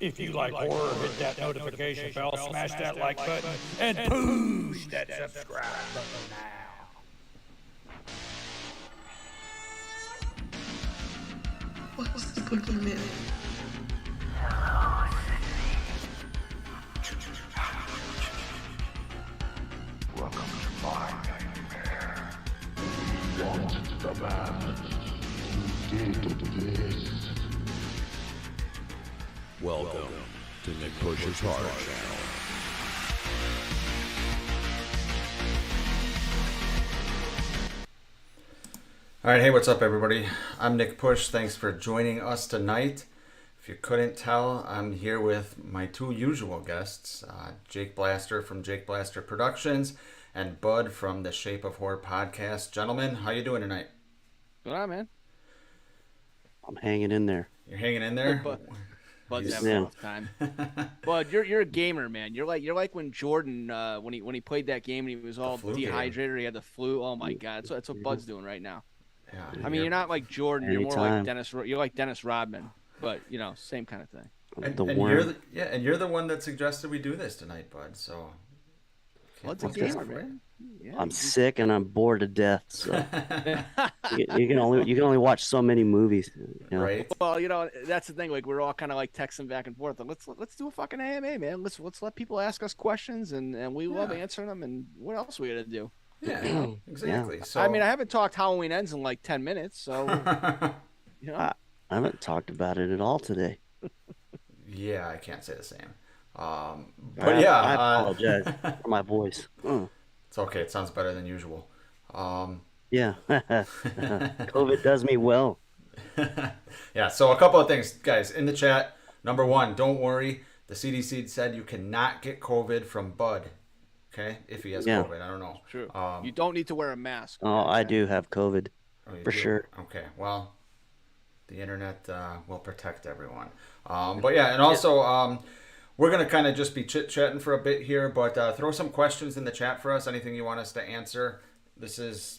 If you like horror, hit that notification bell, smash that like button, and push that subscribe button now. What's the boogeyman? Welcome to my nightmare. Want the man who did this? Welcome to Nick Push's Horror Channel. All right, hey, what's up, everybody? I'm Nick Push. Thanks for joining us tonight. If you couldn't tell, I'm here with my two usual guests, Jake Blaster from Jake Blaster Productions and Bud from the Shape of Horror podcast. Gentlemen, how you doing tonight? Good on, man. I'm hanging in there. You're hanging in there? Bud's having a rough time. Bud, you're a gamer, man. You're like when Jordan when he played that game and he was all dehydrated, he had the flu. Oh my God, that's what Bud's doing right now. Yeah. I mean, you're not like Jordan. You're more like Dennis. You're like Dennis Rodman, but you know, same kind of thing. And you're the one that suggested we do this tonight, Bud. So. Bud's a gamer, man. Yeah, I'm sick and I'm bored to death. So you can only watch so many movies, you know? Right? Well, you know, that's the thing. Like we're all kind of like texting back and forth. Let's do a fucking AMA, man. Let's let people ask us questions and we love answering them. And what else are we gonna do? Yeah, exactly. Yeah. So I mean, I haven't talked Halloween Ends in like 10 minutes, so you know. I haven't talked about it at all today. Yeah, I can't say the same. But I apologize for my voice. It's okay. It sounds better than usual. Yeah, COVID does me well. Yeah, so a couple of things, guys, in the chat. Number one, don't worry. The CDC said you cannot get COVID from Bud. Okay, if he has COVID, I don't know. True. You don't need to wear a mask. Oh, I do have COVID for sure. Okay, well, the internet will protect everyone. But yeah, and also we're going to kind of just be chit-chatting for a bit here, but throw some questions in the chat for us, anything you want us to answer. This is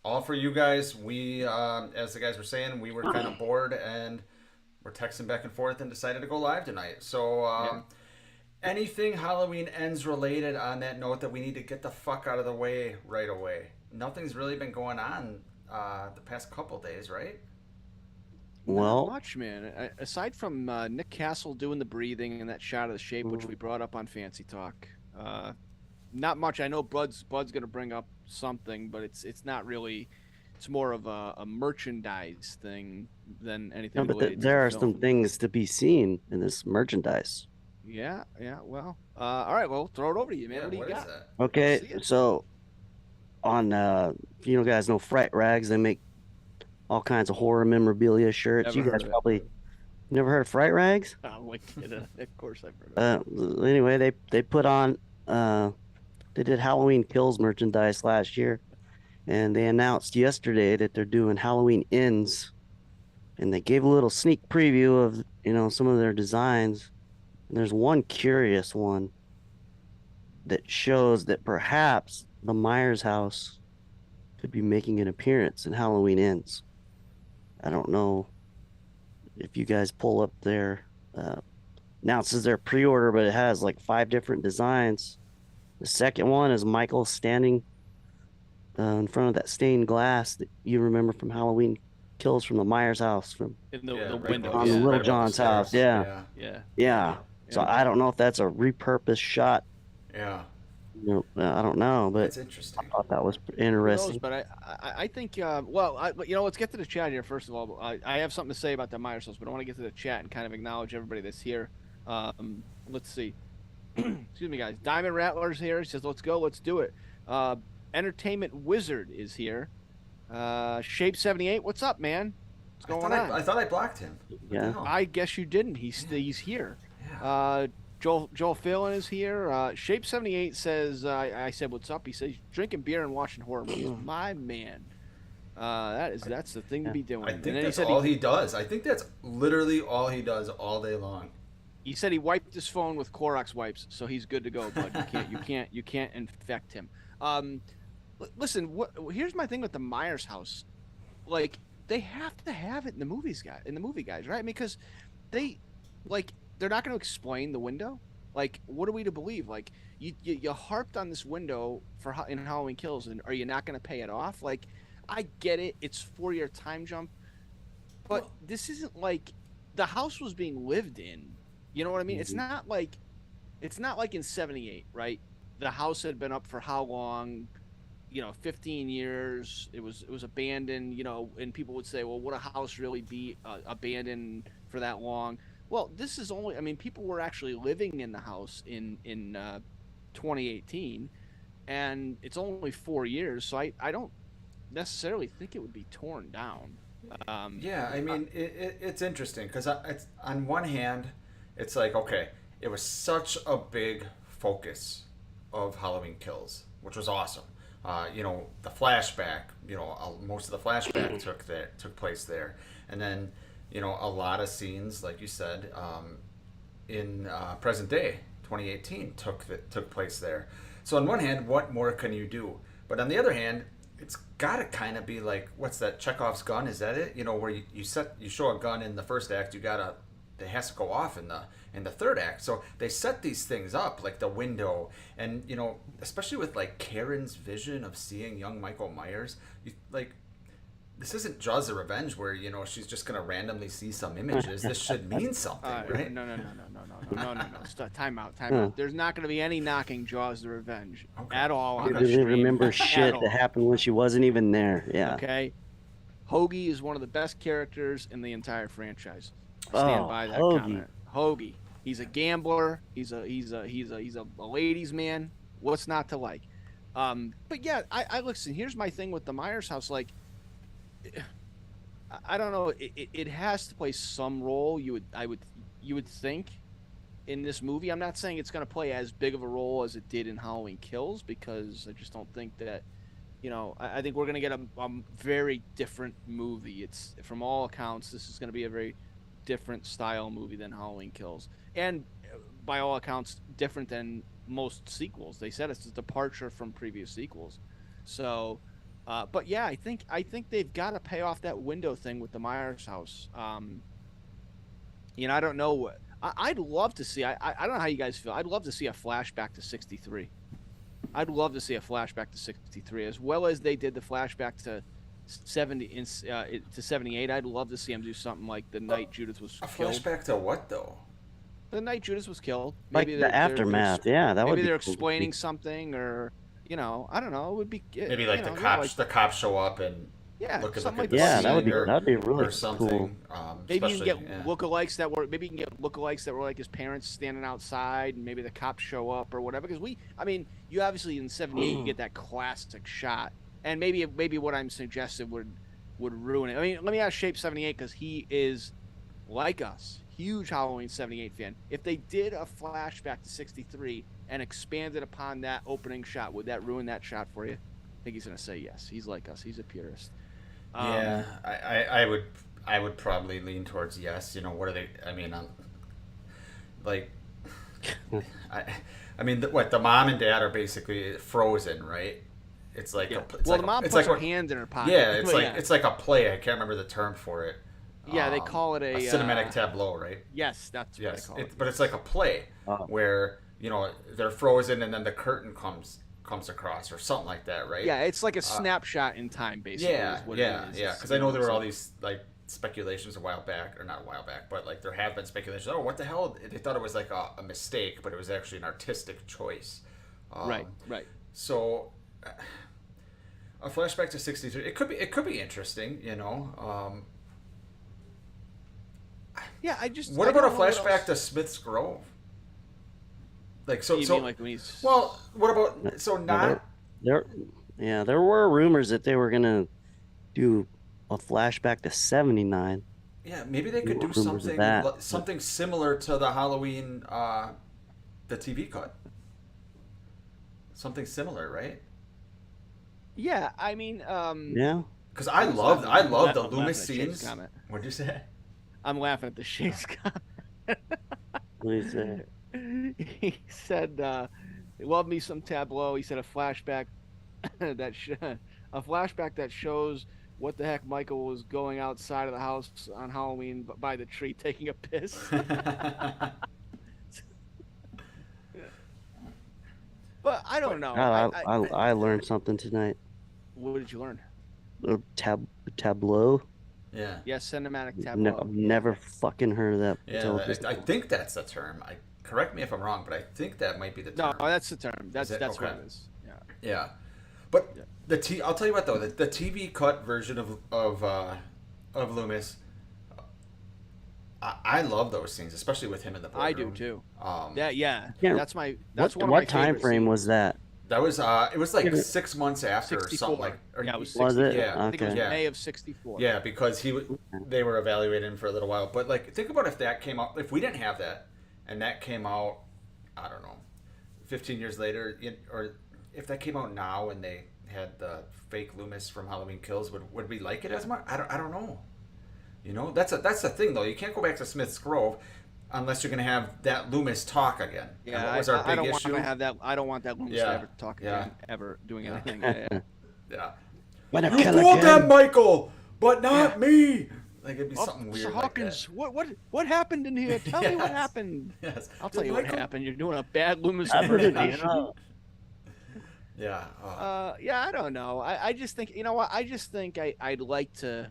all for you guys. We, as the guys were saying, we were kind of bored and we're texting back and forth and decided to go live tonight. So anything Halloween Ends related on that note that we need to get the fuck out of the way right away? Nothing's really been going on the past couple days, right? Well, not much, man. Aside from Nick Castle doing the breathing and that shot of the Shape, which we brought up on Fancy Talk, not much. I know Bud's gonna bring up something, but it's not really. It's more of a merchandise thing than anything. No, but there are some things to be seen in this merchandise. Yeah. Well, all right. Well, throw it over to you, man. Yeah, what do you got? Okay, so on you guys know Fright Rags, they make all kinds of horror memorabilia shirts. Never You guys heard of it. probably never heard of Fright Rags? I'm like, of course I've heard of it. Anyway, they put on they did Halloween Kills merchandise last year, and they announced yesterday that they're doing Halloween Ends, and they gave a little sneak preview of some of their designs. And there's one curious one that shows that perhaps the Myers house could be making an appearance in Halloween Ends. I don't know if you guys pull up their announces their pre-order, but it has like 5 different designs. The second one is Michael standing in front of that stained glass that you remember from Halloween Kills from the Myers house In the right window. on Yeah. Little Right John's above the house. stairs. Yeah. So I don't know if that's a repurposed shot. Yeah. I don't know, but That's interesting. I thought that was Who knows, interesting. but I think let's get to the chat here first of all. I have something to say about the Myers house, but I want to get to the chat and kind of acknowledge everybody that's here. Let's see. Excuse me, guys. Diamond Rattler's here. He says, "Let's go, let's do it." Entertainment Wizard is here. Shape 78. What's up, man? What's going on? I thought I blocked him. Yeah. No. I guess you didn't. He's here. Yeah. Joel Phelan is here. Shape 78 says, I said, what's up? He says, drinking beer and watching horror movies. My man. That's the thing to be doing. I think and then that's he said all he does. I think that's literally all he does all day long. He said he wiped his phone with Clorox wipes, so he's good to go. But you can't infect him. Listen, here's my thing with the Myers house. Like, they have to have it in the movie guys, right? Because they, like, they're not going to explain the window. Like, what are we to believe? Like, you harped on this window in Halloween Kills, and are you not going to pay it off? Like, I get it. It's 4-year time jump, but this isn't like the house was being lived in. You know what I mean? It's not like in '78, right? The house had been up for how long? 15 years. It was abandoned. And people would say, well, would a house really be abandoned for that long? Well, this is only. I mean, people were actually living in the house in 2018, and it's only 4 years. So I don't necessarily think it would be torn down. Yeah, I mean, it's interesting because it's on one hand, it's like, okay, it was such a big focus of Halloween Kills, which was awesome. The flashback, most of the flashback took place there, and then a lot of scenes, like you said, in present day 2018 took place there. So on one hand, what more can you do? But on the other hand, it's got to kind of be like, what's that, Chekhov's gun? Is that it? Where you show a gun in the first act, it has to go off in the third act. So they set these things up, like the window, and especially with like Karen's vision of seeing young Michael Myers, this isn't Jaws the Revenge where she's just gonna randomly see some images. This should mean something, right? No. Stop. Time out. There's not gonna be any knocking Jaws the Revenge at all. I didn't remember shit that happened when she wasn't even there. Yeah. Okay. Hoagie is one of the best characters in the entire franchise. Stand by that comment. Hoagie. He's a gambler. He's a ladies' man. What's not to like? But yeah, I listen. Here's my thing with the Myers house. Like, I don't know. It has to play some role. You would think in this movie. I'm not saying it's going to play as big of a role as it did in Halloween Kills, because I just don't think that. I think we're going to get a very different movie. It's, from all accounts, this is going to be a very different style movie than Halloween Kills, and by all accounts different than most sequels. They said it's a departure from previous sequels. So but yeah, I think they've got to pay off that window thing with the Myers house. I don't know what I'd love to see. I don't know how you guys feel. I'd love to see a flashback to '63. I'd love to see a flashback to '63, as well as they did the flashback to 78. I'd love to see him do something like the night Judith was killed. A flashback to what though? The night Judith was killed. Maybe like the aftermath. That would be. Maybe they're explaining something, or I don't know. It would be maybe like the cops. The cops show up and look at like the that'd be really or something. Cool. Maybe you can get lookalikes that were like his parents standing outside, and maybe the cops show up or whatever. Because you obviously in '78 you get that classic shot. And maybe what I'm suggesting would ruin it. I mean, let me ask Shape 78, because he is, like us, huge Halloween 78 fan. If they did a flashback to *63 and expanded upon that opening shot, would that ruin that shot for you? I think he's gonna say yes. He's like us. He's a purist. I would probably lean towards yes. What are they? I mean, the mom and dad are basically frozen, right? It's like the mom puts her hand in her pocket. Yeah, it's like a play. I can't remember the term for it. Yeah, they call it a cinematic tableau, right? Yes, that's what they call it. But it's like a play where they're frozen and then the curtain comes across or something like that, right? Yeah, it's like a snapshot in time, basically. Yeah. Because I know there were all these like speculations not a while back, but like there have been speculations. Oh, what the hell? They thought it was like a mistake, but it was actually an artistic choice. Right. So. A flashback to '63. It could be interesting, Yeah, What about a flashback to Smith's Grove? Like so. You mean like when he's... Well, what about There were rumors that they were gonna do a flashback to '79. Yeah, maybe they could do something similar to the Halloween, the TV cut. Something similar, right? Yeah, I mean, yeah. Because I love the Loomis scenes. What'd you say? I'm laughing at the Shape's comment. What did he say? He said, "Love me some tableau." He said a flashback that shows what the heck Michael was going outside of the house on Halloween by the tree taking a piss. Well, I don't know. I learned something tonight. What did you learn? Tableau. Yeah. Yeah, cinematic No, tableau. I've never fucking heard of that. Yeah, until just I think that's the term. Correct me if I'm wrong, but I think that might be the term. No, that's the term. That's it? what Okay. it is. Yeah. Yeah, but Yeah. I'll tell you what though, the TV cut version of Loomis, I love those scenes, especially with him in the boardroom. I do too. Yeah. That's one of my what time favorite frame scenes. was that? That was it was like Yeah. 6 months after or 64. something like. Or, Yeah, it was Was 64. it? Yeah. I think it was Okay. May of '64. Yeah, because they were evaluating him for a little while. But like, think about if that came out, if we didn't have that, and that came out, I don't know, 15 years later, or if that came out now and they had the fake Loomis from Halloween Kills, would we like it as much? I don't know. You know, that's the thing though. You can't go back to Smith's Grove unless you're gonna have that Loomis talk again. And Yeah, what was our I don't big want issue? to have that. I don't want that Loomis Yeah, to ever talk yeah. again, ever doing Yeah. anything. Yeah. Yeah. When I You kill fooled again. them, Michael, but not me. Like it'd be something Officer weird Hawkins, like what happened in here? Tell me what Yes. happened. that. Yes. I'll tell Did you what Michael- happened. You're doing a bad Loomis I believe it, impersonation. Yeah. Yeah, I don't know. I just think, you know what? I just think I'd like to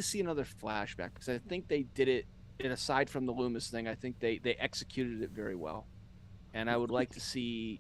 see another flashback because I think they did it. And aside from the Loomis thing, I think they executed it very well, and I would like to see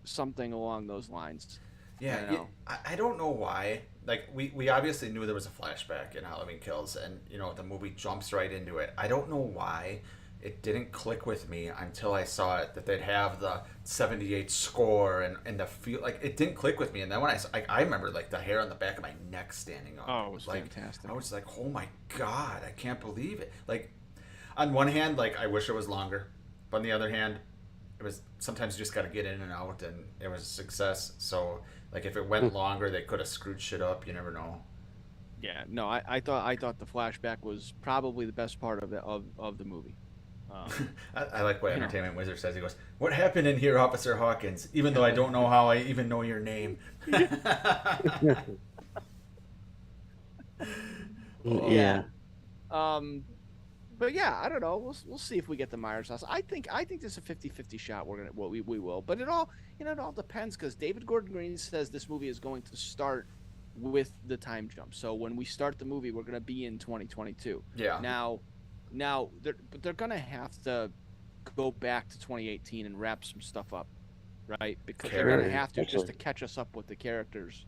something along those lines. Yeah, I know. I don't know why. Like we obviously knew there was a flashback in Halloween Kills, and the movie jumps right into it. I don't know why it didn't click with me until I saw it that they'd have the '78 score and the feel. Like it didn't click with me, and then when I remember like the hair on the back of my neck standing up. Oh, it was like, fantastic. I was like, oh my god, I can't believe it. Like on one hand, like I wish it was longer, but on the other hand, it was sometimes you just got to get in and out, and it was a success. So like if it went longer, they could have screwed shit up. You never know. Yeah, no, I thought the flashback was probably the best part of the movie. I like what Entertainment Wizard says. He goes, "What happened in here, Officer Hawkins? Even though I don't know how I even know your name." Yeah. But yeah, I don't know. We'll see if we get the Myers house. I think there's a 50-50 shot we will. But it all depends because David Gordon Green says this movie is going to start with the time jump. So when we start the movie, we're going to be in 2022. Yeah. Now they're going to have to go back to 2018 and wrap some stuff up, right? Because they're going to have to just to catch us up with the characters.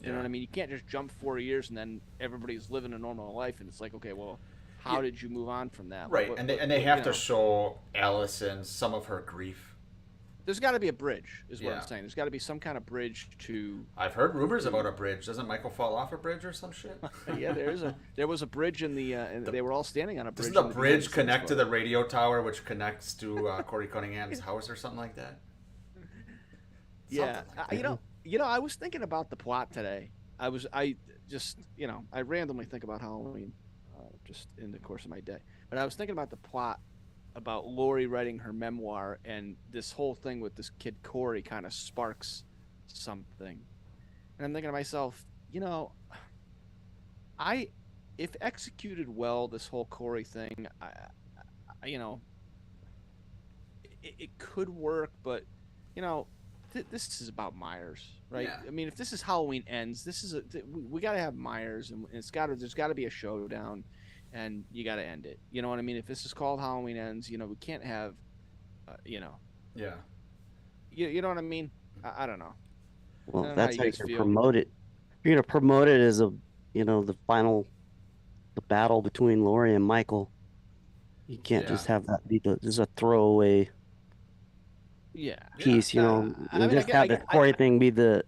You know what I mean? You can't just jump 4 years and then everybody's living a normal life and it's like, okay, well, how did you move on from that? Right, and they have to show Allison some of her grief. There's got to be a bridge, is what Yeah. I'm saying. There's got to be some kind of bridge to. I've heard rumors about a bridge. Doesn't Michael fall off a bridge or some shit? Yeah, there was a bridge in the. And they were all standing on a bridge. Doesn't the bridge connect to the radio tower, which connects to Corey Cunningham's house or something like that? Yeah, Something like that. I was thinking about the plot today. I randomly think about Halloween, just in the course of my day. But I was thinking about the plot, about Lori writing her memoir, and this whole thing with this kid Corey kind of sparks something. And I'm thinking to myself, if executed well, this whole Corey thing, it could work, but this is about Myers, right? Yeah. I mean, if this is Halloween Ends, we got to have Myers, and there's got to be a showdown, and you got to end it. You know what I mean? If this is called Halloween Ends, we can't have, Yeah. You know what I mean? I don't know. Well, know that's how how you you guys feel. promote it. You're gonna promote it as the battle between Lori and Michael. You can't just have that be just a throwaway Yeah. piece, I and mean, just have the Corey thing be the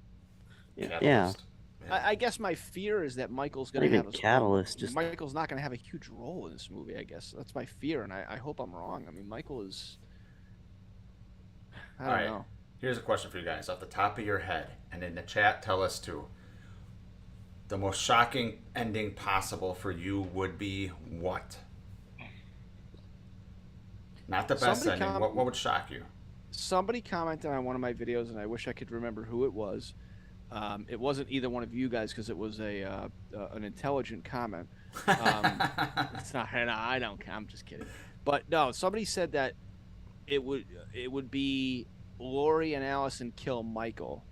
Catalyst. I guess my fear is that Michael's not going to even have catalyst. Just Michael's not going to have a huge role in this movie. I guess that's my fear, and I hope I'm wrong. I mean, Michael is. I don't know. Here's a question for you guys off the top of your head, and in the chat, tell us too. The most shocking ending possible for you would be what? Not the best Somebody ending. What would shock you? Somebody commented on one of my videos, and I wish I could remember who it was. It wasn't either one of you guys because it was an intelligent comment. It's not. No, I don't. I'm just kidding. But no, somebody said that it would be Lori and Allison kill Michael,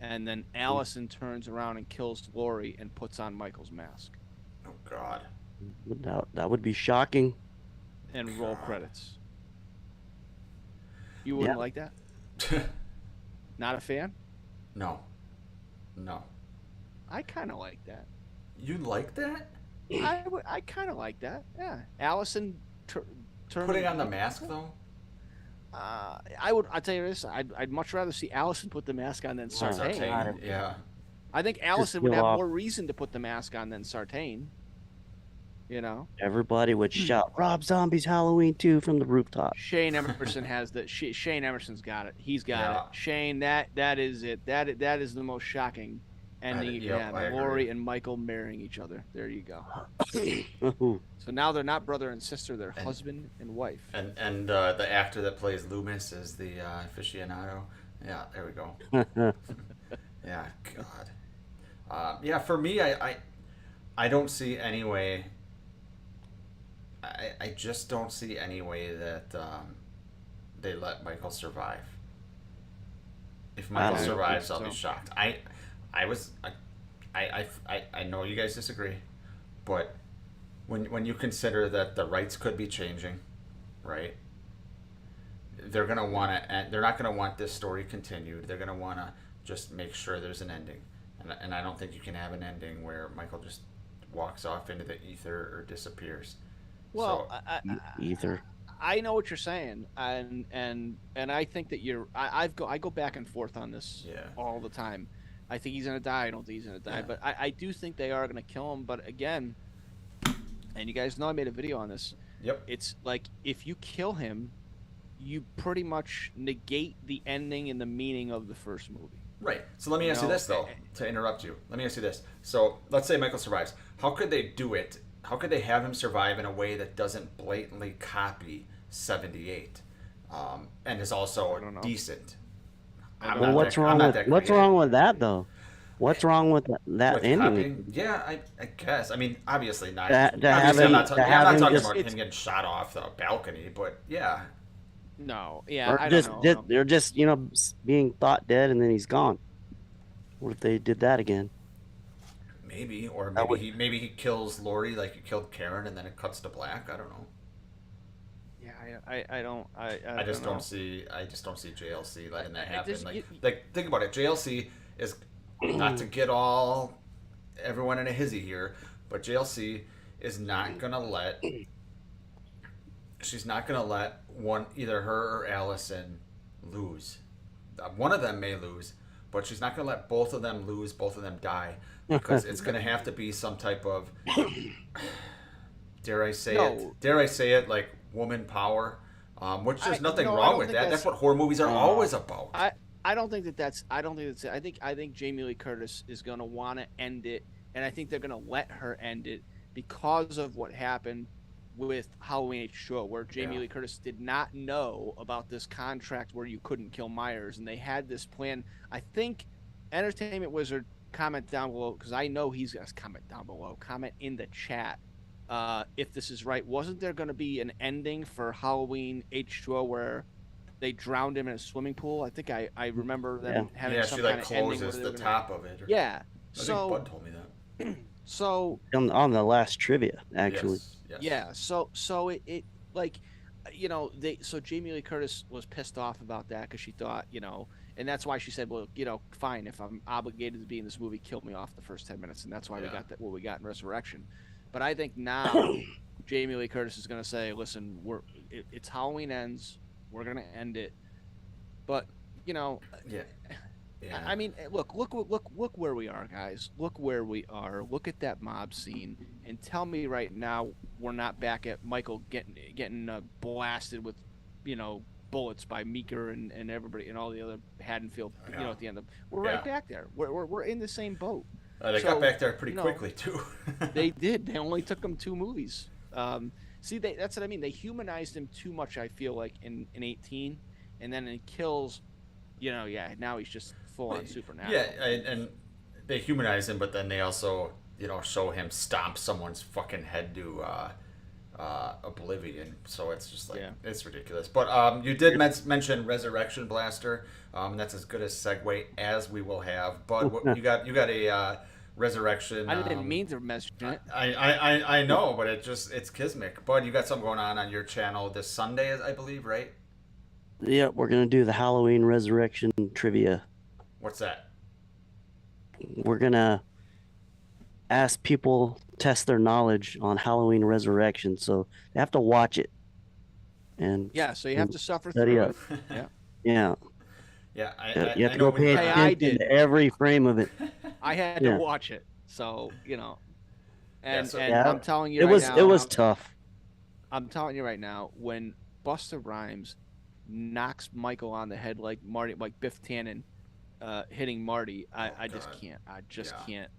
and then Allison turns around and kills Lori and puts on Michael's mask, Oh God. That would be shocking. and roll credits. You wouldn't Yeah. like that? Not a fan? No. No. I kind of like that. You like that? I kind of like that. Yeah, Allison Putting on the mask though. I'll tell you this. I'd much rather see Allison put the mask on than Sartain. Sartain, yeah. I think Allison would kill have off- more reason to put the mask on than Sartain. You know, Everybody would shout, "Rob Zombie's Halloween 2" from the rooftop. Shane Emerson has the Shane Emerson's got it. He's got Yeah. it. Shane, that is it. That is the most shocking ending. Yep, I agree. Lori and Michael marrying each other. There you go. Ooh, So now they're not brother and sister. They're husband and wife. And the actor that plays Loomis is the aficionado. Yeah, there we go. Yeah, God. Yeah, for me, I don't see any way. I just don't see any way that they let Michael survive. If Michael don't survives, think I'll be so. shocked. I know you guys disagree, but when you consider that the rights could be changing, right? They're gonna want to. They're not gonna want this story continued. They're gonna want to just make sure there's an ending, and I don't think you can have an ending where Michael just walks off into the ether or disappears. Well, So- either. I know what you're saying, and I think that I go back and forth on this Yeah. all the time. I think he's gonna die. I don't think he's gonna die, Yeah. but I do think they are gonna kill him. But again, and you guys know I made a video on this. Yep. It's like if you kill him, you pretty much negate the ending and the meaning of the first movie. Right. So let me ask you No, this, though, to interrupt you. Let me ask you this. So let's say Michael survives. How could they do it? How could they have him survive in a way that doesn't blatantly copy 78 and is also don't know. decent? Well, what's wrong with that though? What's wrong with that With ending? copying? Yeah, I guess. I mean, obviously not. To Obviously, have I'm him- not, to I'm have not him talking just- about him getting shot off the balcony, but yeah. No, yeah, Or I just, don't know. they're just being thought dead and then he's gone. What if they did that again? Maybe, or That maybe he kills Lori like he killed Karen, and then it cuts to black. I don't know. Yeah, I don't. I just know. don't see JLC letting that I happen. just- Like think about it. JLC is not to get all everyone in a hizzy here, but JLC is not gonna let. She's not gonna let either her or Allison lose. One of them may lose, but she's not gonna let both of them lose, both of them die, because it's gonna have to be some type of dare I say it, like woman power, which there's nothing no, I wrong don't with think that. that's- That's what horror movies are always about. I don't think that's. I don't think that's. I think Jamie Lee Curtis is going to want to end it, and I think they're going to let her end it because of what happened with Halloween H2O, where Jamie Yeah. Lee Curtis did not know about this contract where you couldn't kill Myers, and they had this plan. I think Entertainment Wizard, comment down below, because I know he's going to comment down below. Comment in the chat if this is right. Wasn't there going to be an ending for Halloween H2O where they drowned him in a swimming pool? I think I remember them having Yeah, some she like kind of ending where closes they the were gonna- top of it. Yeah. I think So Bud told me that. so On the last trivia, actually. Yes. yeah. So it like so Jamie Lee Curtis was pissed off about that because she thought and that's why she said, well, fine, if I'm obligated to be in this movie, kill me off the first 10 minutes, and that's why we got what we got in Resurrection. But I think now Jamie Lee Curtis is going to say, listen, it's Halloween ends, we're going to end it, but Yeah. I mean, look where we are, guys. Look where we are. Look at that mob scene, and tell me right now we're not back at Michael getting blasted with, bullets by Meeker and everybody and all the other Haddonfield. At the end of we're right back there. We're in the same boat. They got back there pretty quickly too. They did. They only took them 2 movies. That's what I mean. They humanized him too much. I feel like in 18, and then in Kills, now he's just full on supernatural. Yeah, and they humanize him, but then they also show him stomp someone's fucking head to Oblivion. So it's just like Yeah. it's ridiculous. But you did mention Resurrection Blaster. That's as good a segue as we will have. But you got a Resurrection. I didn't mean to mention it. I know, but it's Kismic. Bud, you got something going on your channel this Sunday, I believe, right? Yeah, we're gonna do the Halloween Resurrection trivia. What's that? We're gonna ask people test their knowledge on Halloween Resurrection, so they have to watch it. And Yeah, so you have to suffer study through up. it. Yeah. Yeah, Yeah, you have I to know go when you pay Hey, got- I attention did. to every frame of it. I had Yeah. to watch it, so and so- and Yeah. I'm telling you It right was now, it was tough. I'm telling you right now, when Busta Rhymes knocks Michael on the head like Biff Tannen, hitting Marty, I just God. can't. I just Yeah. can't.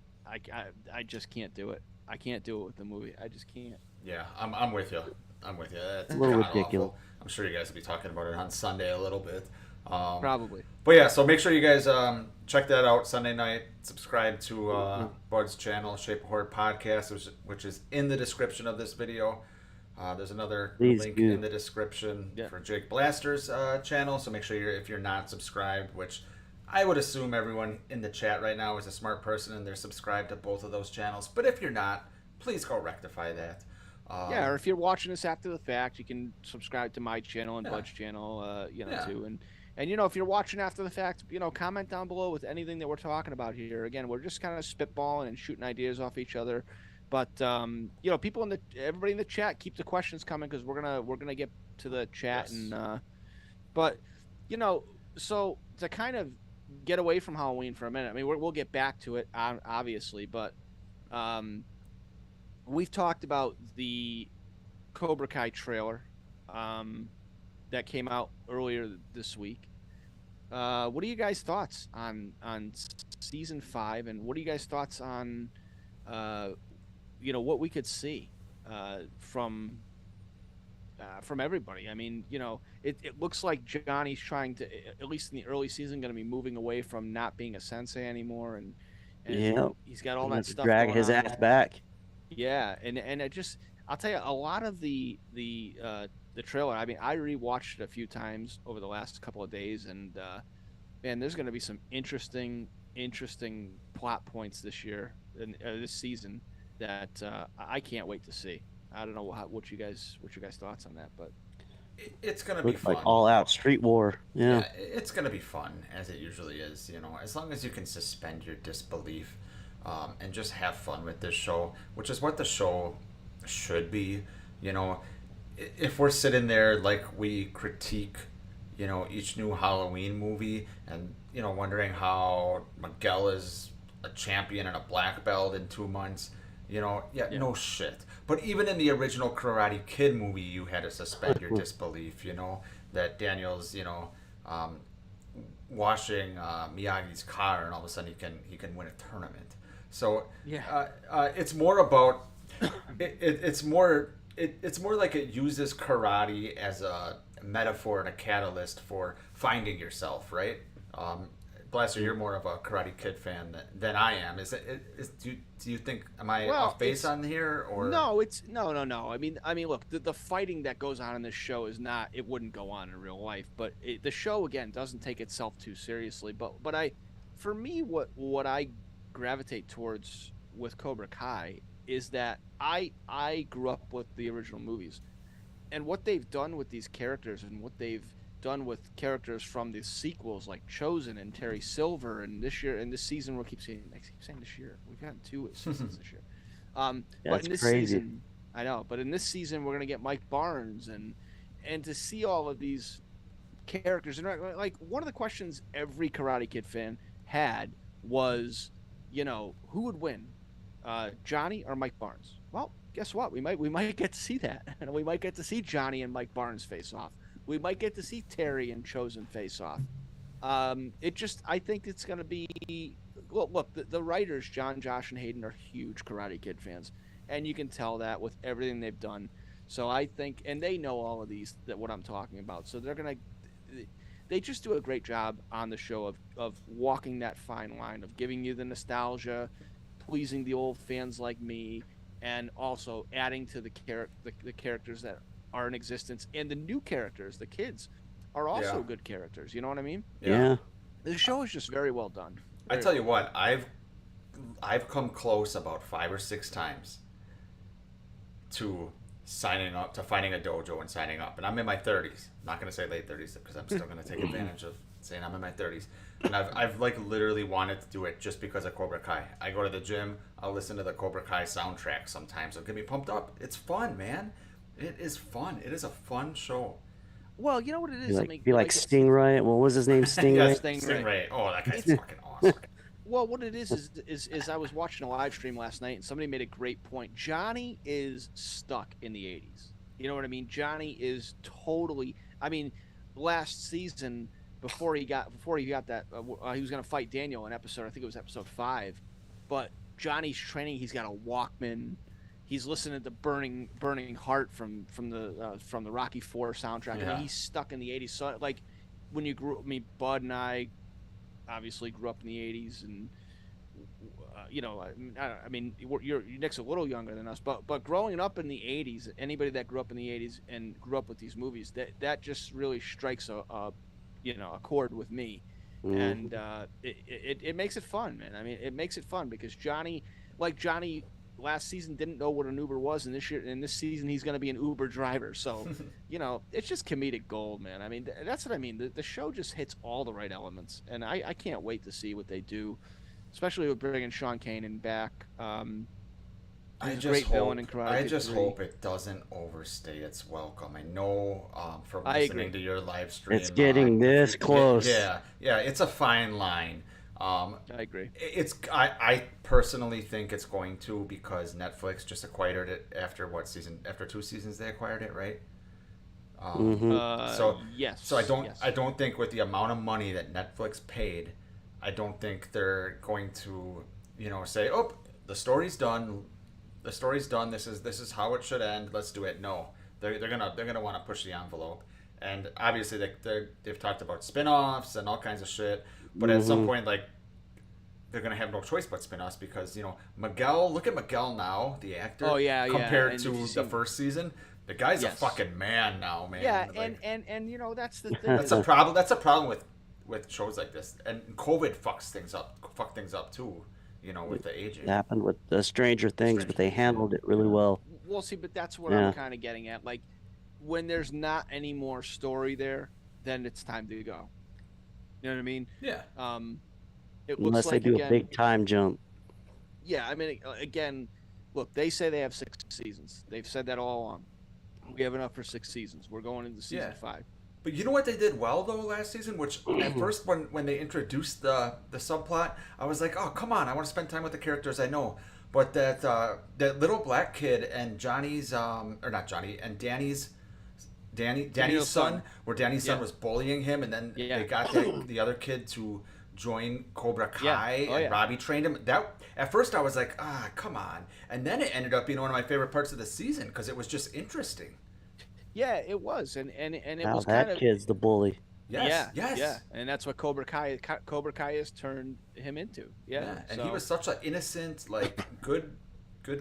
I just can't do it. I can't do it with the movie. I just can't. Yeah, I'm with you. I'm with you. That's A little kinda ridiculous. awful. I'm sure you guys will be talking about it on Sunday a little bit. Probably. But yeah, so make sure you guys check that out Sunday night. Subscribe to Bud's channel, Shape of Horror Podcast, which is in the description of this video. There's another Please link do. in the description Yeah. for Jake Blaster's channel. So make sure if you're not subscribed, which I would assume everyone in the chat right now is a smart person and they're subscribed to both of those channels. But if you're not, please go rectify that. Yeah, or if you're watching this after the fact, you can subscribe to my channel and Yeah. Bud's channel, Yeah. too. And if you're watching after the fact, comment down below with anything that we're talking about here. Again, we're just kind of spitballing and shooting ideas off each other. But people everybody in the chat, keep the questions coming because we're gonna get to the chat. Yes. And but so to kind of get away from Halloween for a minute, I mean we'll get back to it obviously, but we've talked about the Cobra Kai trailer that came out earlier this week. What are you guys' thoughts on season 5, and what are you guys' thoughts on what we could see from everybody? I mean, it looks like Johnny's trying to, at least in the early season, going to be moving away from not being a sensei anymore, and Yeah. he's got all Gonna that stuff. drag going his on. ass back. Yeah, and it just, I'll tell you, a lot of the trailer. I mean, I rewatched it a few times over the last couple of days, and man, there's going to be some interesting plot points this year and this season that I can't wait to see. I don't know what you guys thoughts on that, but It's gonna be Looks fun. like all out street war. Yeah. It's gonna be fun as it usually is. As long as you can suspend your disbelief and just have fun with this show, which is what the show should be. If we're sitting there like we critique, each new Halloween movie and wondering how Miguel is a champion and a black belt in 2 months. No shit. But even in the original Karate Kid movie, you had to suspend your disbelief. That Daniel's, washing Miyagi's car, and all of a sudden he can win a tournament. So Yeah. it's more about it's more like it uses karate as a metaphor and a catalyst for finding yourself, right? Blaster, you're more of a Karate Kid fan than I am. Do you think am I off base on here or no? It's no. I mean, look, the fighting that goes on in this show is not. It wouldn't go on in real life, but the show again doesn't take itself too seriously. But for me, what I gravitate towards with Cobra Kai is that I grew up with the original movies, and what they've done with these characters and what they've done with characters from the sequels like Chosen and Terry Silver, and this season I keep saying this year we've gotten 2 seasons this year. But in this crazy. season, I know, but in this season we're gonna get Mike Barnes and to see all of these characters, and like one of the questions every Karate Kid fan had was, who would win, Johnny or Mike Barnes? Well, guess what? We might get to see that, and we might get to see Johnny and Mike Barnes face off. We might get to see Terry and Chosen face off. I think it's going to be. Look, the writers, John, Josh, and Hayden, are huge Karate Kid fans, and you can tell that with everything they've done. So I think, and they know all of what I'm talking about. So they just do a great job on the show of walking that fine line of giving you the nostalgia, pleasing the old fans like me, and also adding to the characters that are in existence, and the new characters, the kids, are also Yeah. good characters. You know what I mean? Yeah. The show is just very well done. I Very tell you well what, I've come close about 5 or 6 times to signing up, to finding a dojo and signing up, and I'm in my 30s. I'm not gonna say late 30s because I'm still gonna take advantage of saying I'm in my 30s. And I've like literally wanted to do it just because of Cobra Kai. I go to the gym, I'll listen to the Cobra Kai soundtrack sometimes. It'll get me pumped up. It's fun, man. It is fun. It is a fun show. Well, you know what it is. Be like Stingray. What was his name? Stingray. Yes, Stingray. Stingray. Oh, that guy's It's- fucking awesome. Well, what it is I was watching a live stream last night, and somebody made a great point. Johnny is stuck in the 80s. You know what I mean? Johnny is totally. I mean, last season before he got that he was going to fight Daniel in episode. I think it was episode 5. But Johnny's training. He's got a Walkman. He's listening to Burning Heart from the Rocky IV soundtrack. Yeah. I mean, he's stuck in the 80s. So like when you grew, I mean, Bud and I obviously grew up in the 80s, and you know, I mean Nick's a little younger than us, but growing up in the 80s, anybody that grew up in the 80s and grew up with these movies, that just really strikes a chord with me. And it makes it fun, man. I mean, it makes it fun because Johnny last season didn't know what an Uber was, and this season he's going to be an Uber driver. So, you know, it's just comedic gold, man. I mean, that's what I mean. The show just hits all the right elements, and I can't wait to see what they do, especially with bringing Sean Kanan back. He's a great villain in Karate I Kid just 3. hope it doesn't overstay its welcome. I know from listening to your live stream, It's getting this close. Yeah, it's a fine line. I agree. I personally think it's going to, because Netflix just acquired it after what season? After 2 seasons they acquired it, right? Yes. So yes. I don't think with the amount of money that Netflix paid, I don't think they're going to, say, "Oh, the story's done. The story's done. This is how it should end. Let's do it." No, they're gonna want to push the envelope, and obviously they've talked about spin-offs and all kinds of shit. But at some point, like, they're gonna have no choice but spin-offs because Miguel. Look at Miguel now, the actor. Oh, yeah. Compared And to if you the see- first season, the guy's a Yes. fucking man now, man. Yeah, Like, and you know that's the thing. that's a problem. That's a problem with shows like this, and COVID fucked things up too. With the aging. It happened with the Stranger Things, but they handled it really well. Well, see, but that's what Yeah. I'm kind of getting at. Like, when there's not any more story there, then it's time to go. You know what I mean? Yeah. It looks Unless like they do again, a big time jump. Yeah, I mean, again, look, they say they have 6 seasons. They've said that all along. We have enough for 6 seasons. We're going into season 5. But you know what they did well though last season, which at first when they introduced the subplot, I was like, oh come on, I want to spend time with the characters I know. But that little black kid and Johnny's or not Johnny and Danny's son, where Danny's son was bullying him, and then they got the other kid to join Cobra Kai, and Robbie trained him. That at first I was like, come on, and then it ended up being one of my favorite parts of the season because it was just interesting. Yeah, it was, and it Now was that kind of kid's the bully. Yes, yeah, and that's what Cobra Kai has turned him into. Yeah, and he was such an innocent, like good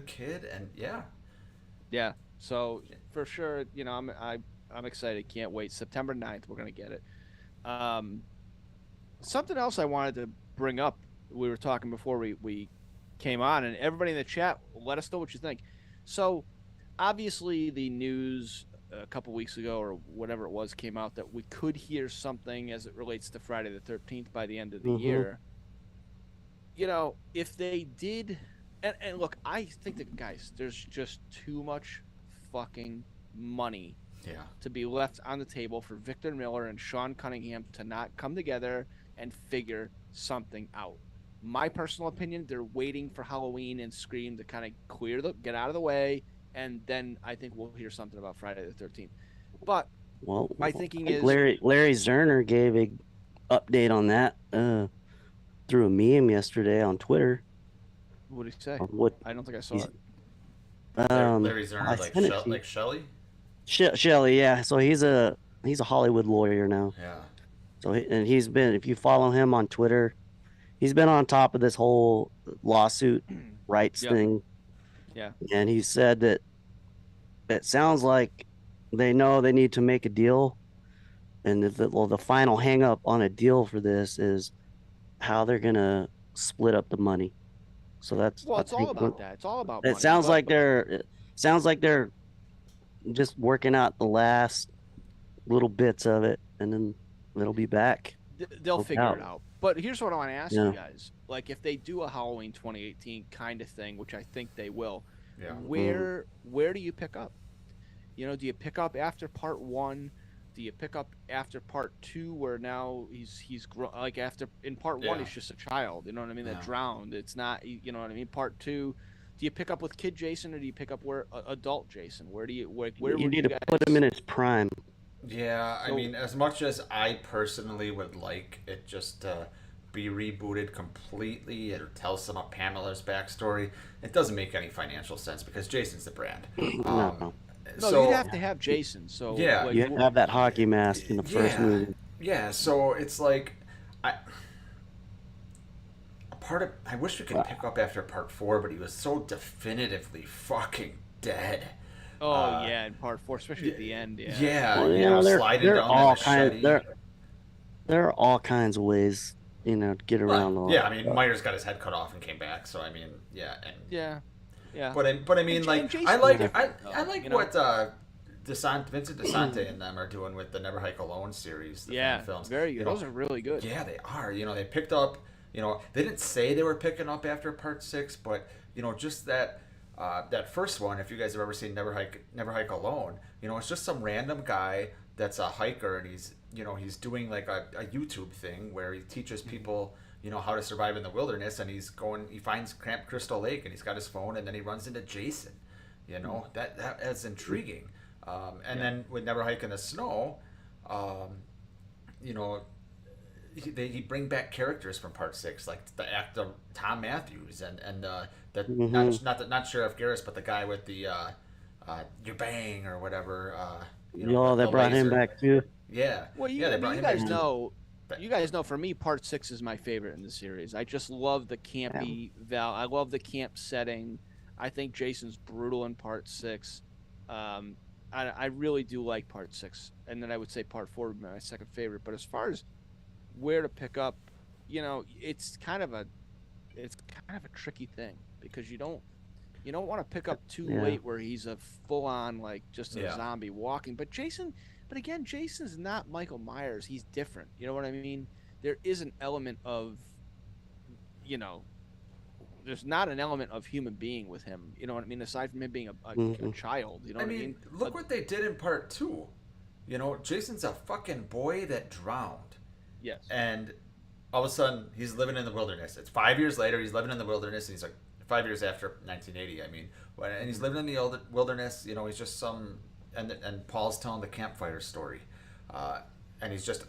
kid, and yeah. So for sure, I'm excited. Can't wait. September 9th, we're gonna get it. Something else I wanted to bring up. We were talking before we came on, and everybody in the chat, let us know what you think. So obviously the news a couple weeks ago or whatever it was came out that we could hear something as it relates to Friday the 13th by the end of the year. If they did, and look, I think that, guys, there's just too much fucking money to be left on the table for Victor Miller and Sean Cunningham to not come together and figure something out. My personal opinion, they're waiting for Halloween and Scream to kind of get out of the way, and then I think we'll hear something about Friday the 13th. But my thinking is Larry Zerner gave a update on that through a meme yesterday on Twitter. What did he say? I don't think I saw it. Larry Zerner, like Shelley. Shelley, yeah. So he's a Hollywood lawyer now. Yeah. So he's been, if you follow him on Twitter, he's been on top of this whole lawsuit rights thing. Yeah. and he said that it sounds like they know they need to make a deal, and the final hang up on a deal for this is how they're gonna split up the money. So that's Well, I it's all think about that. It's all about it money. sounds But like they're just working out the last little bits of it, and then it'll be back. they'll Worked figure out. it out. But here's what I want to ask Yeah. you guys: like, if they do a Halloween 2018 kind of thing, which I think they will, Yeah. where do you pick up? Do you pick up after part one? Do you pick up after part two, where now like after in part one Yeah. he's just a child, you know what I mean? That Yeah. drowned. It's not, you know what I mean? Part two, do you pick up with kid Jason, or do you pick up where adult Jason? Where You would need you to guys? put him in his prime. Yeah, I So- mean, as much as I personally would like it just to be rebooted completely or tell some of Pamela's backstory, it doesn't make any financial sense because Jason's the brand. No. No, so, you'd have to have Jason. So Yeah. like, You have that hockey mask in the first yeah, movie. Yeah, so it's like I wish we could pick up after part 4, but he was so definitively fucking dead. Oh yeah, in part four, especially at the end. Yeah. Yeah, Well, you know, there sliding there are down all that kinds machete. there are all kinds of ways, to get around all Yeah, that I mean, stuff. Myers got his head cut off and came back, so I mean, yeah, and Yeah. Yeah. but I mean, And like, Jason's I like different, I though, like you know? what Vincent DeSante and them are doing with the Never Hike Alone series. The Yeah, films. very good. You know, Those are really good. Yeah, they are. You know, they picked up. You know, they didn't say they were picking up after part 6, but just that that first one. If you guys have ever seen Never Hike Alone, it's just some random guy that's a hiker, and he's doing like a YouTube thing where he teaches people how to survive in the wilderness, and he finds Camp Crystal Lake, and he's got his phone, and then he runs into Jason. That's intriguing. And then with Never Hike in the Snow, he bring back characters from part 6, like the actor Tom Matthews and not Sheriff Garris, but the guy with the your bang or whatever. They brought him laser. back too. Yeah. Well, yeah, they brought him back. you guys know, for me, part 6 is my favorite in the series. I just love the campy I love the camp setting. I think Jason's brutal in part 6. I really do like part 6, and then I would say part 4 would be my second favorite. But as far as where to pick up, it's kind of a tricky thing, because you don't want to pick up too late where he's a full on, like, just a zombie walking. But again, Jason's not Michael Myers. He's different. You know what I mean? There is an element of, there's not an element of human being with him. You know what I mean? Aside from him being a child. You know what I mean? Look what they did in part 2. Jason's a fucking boy that drowned. Yes. And all of a sudden, he's living in the wilderness. It's 5 years later. He's living in the wilderness, and he's like 5 years after 1980. I mean, and he's living in the wilderness. He's just and Paul's telling the campfire story, and he's just,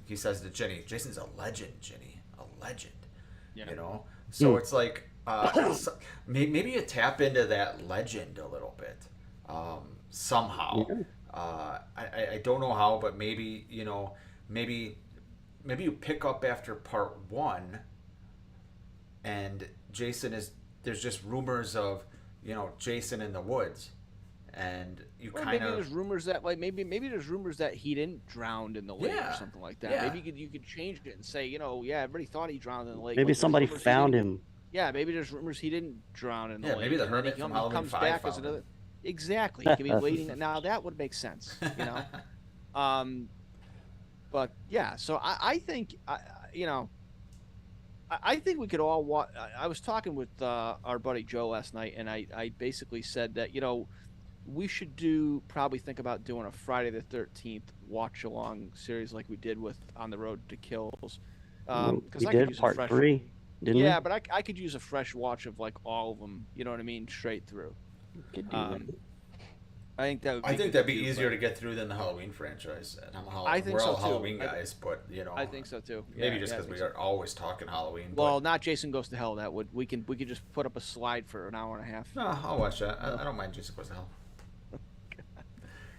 he says to Jenny, "Jason's a legend, Jenny, a legend." Yeah. So it's like maybe you tap into that legend a little bit, somehow. I don't know how, but maybe maybe you pick up after part 1, and there's just rumors of Jason in the woods, and maybe there's rumors that, like, maybe there's rumors that he didn't drown in the lake or something like that. Yeah. Maybe you could change it and say, everybody thought he drowned in the lake. Maybe Like, somebody there's rumors found him. Yeah, maybe there's rumors he didn't drown in the lake. maybe the and then hermit he from comes Halloween 5 back as found another. him. Exactly. He could be waiting. Now that would make sense. But yeah. So I think I think we could all watch. I was talking with our buddy Joe last night, and I basically said that we should probably think about doing a Friday the 13th watch along series like we did with On the Road to Kills. We did part 3, didn't we? Yeah, but I could use a fresh watch of, like, all of them. You know what I mean? Straight through. Could do that. I think that would. I think that'd be easier to get through than the Halloween franchise. And I think we're so all too. Halloween guys, but I think so too. maybe Yeah, just yeah, I because think we so. are always talking Halloween. Well, not Jason Goes to Hell. That we could just put up a slide for an hour and a half. no, I'll watch that. I don't mind Jason Goes to Hell.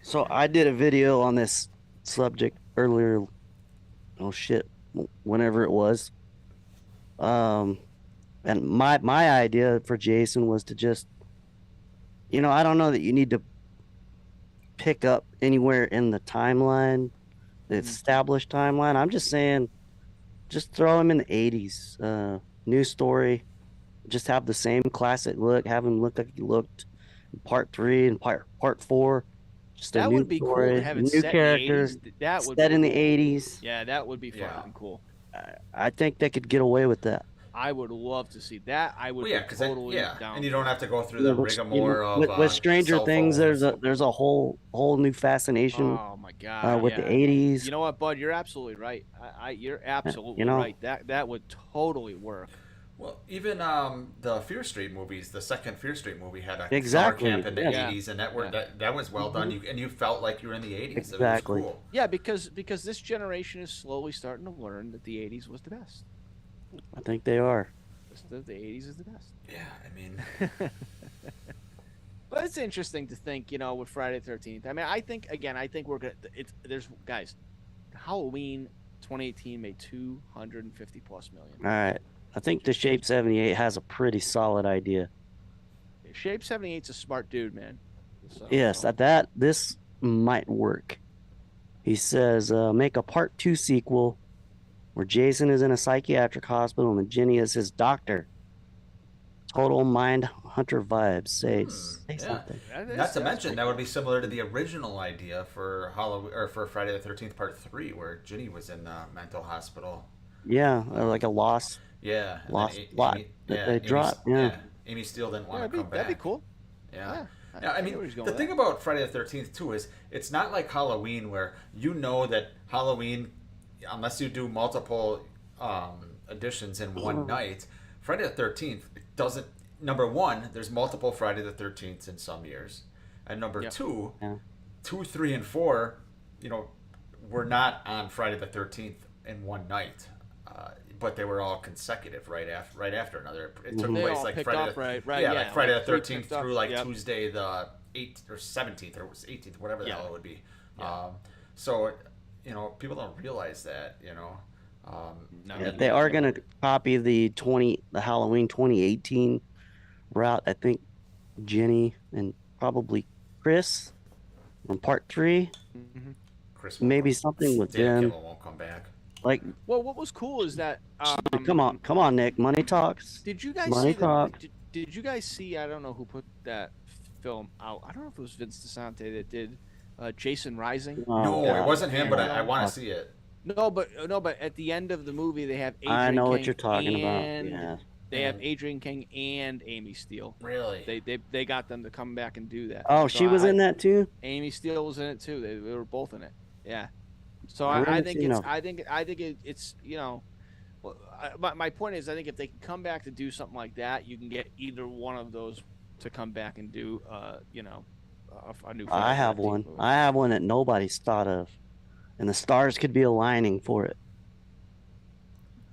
So I did a video on this subject earlier. Oh shit, whenever it was. And my idea for Jason was to just I don't know that you need to pick up anywhere in the timeline, the established timeline. I'm just saying, just throw him in the 80s. New story. Just have the same classic look. Have him look like he looked in part 3 and part 4. Just a That new would be cool story, to have it new set character, in the 80s. That would set be in the cool. 80s. Yeah, that would be fun Yeah. and cool. I think they could get away with that. I would love to see that. I would Well, yeah, be because totally down. and you don't have to go through the rigmarole of with Stranger cell Things, phones. there's a whole new fascination Oh my god! with the 80s. You know what, Bud? You're absolutely right. You're absolutely know. right. That would totally work. Well, even the Fear Street movies, the second Fear Street movie had a Exactly, summer camp in the yeah. 80s, and that was well done. You felt like you were in the 80s. Exactly. It was cool. Yeah, because this generation is slowly starting to learn that the 80s was the best. I think they are. The 80s is the best. Yeah, I mean, But it's interesting to think, with Friday the 13th. I mean, I think we're gonna. There's guys, Halloween 2018 made 250 plus million. All right. I think the Shape 78 has a pretty solid idea. Shape 78's a smart dude, man. So, Yes, at that this might work. He says, make a part 2 sequel where Jason is in a psychiatric hospital and Jenny is his doctor. Total mind hunter vibes. Say yeah. something. Not to mention that would be similar to the original idea for Halloween or for Friday the 13th Part 3, where Ginny was in the mental hospital. Yeah, like a lost Yeah, and then lost plot that they dropped. Yeah. Amy Steele didn't want to come back. That'd be cool. Yeah. Yeah, I mean, the thing about Friday the 13th, too, is it's not like Halloween where you know that Halloween, unless you do multiple editions in one night, Friday the 13th doesn't. Number one, there's multiple Friday the 13th in some years. And number two, 2, 3, and 4, were not on Friday the 13th in one night. But they were all consecutive right after another. It took place like Friday like Friday the 13th through Tuesday the 8th or 17th or 18th, whatever the hell it would be. Yeah. So people don't realize that. They are gonna copy the Halloween 2018 route. I think Jenny and probably Chris from part 3. Chris Maybe something with Dan them. Kimmel won't come back. Like, well, what was cool is that come on, Nick. Money talks. Did you guys Money see talk. Did you guys see? I don't know who put that film out. I don't know if it was Vince DeSante that did Jason Rising. No, God. it wasn't him, but I want to see it. No, but at the end of the movie they have Adrian I know King what you're talking about. and Yeah. They have Adrian King and Amy Steele. Really? They got them to come back and do that. Oh, So she was in that too. Amy Steele was in it too. They were both in it. Yeah. So I I haven't think seen it's them. I think it's well, my point is I think if they can come back to do something like that, you can get either one of those to come back and do a new. I Friday have 13th one. movie. I have one that nobody's thought of, and the stars could be aligning for it.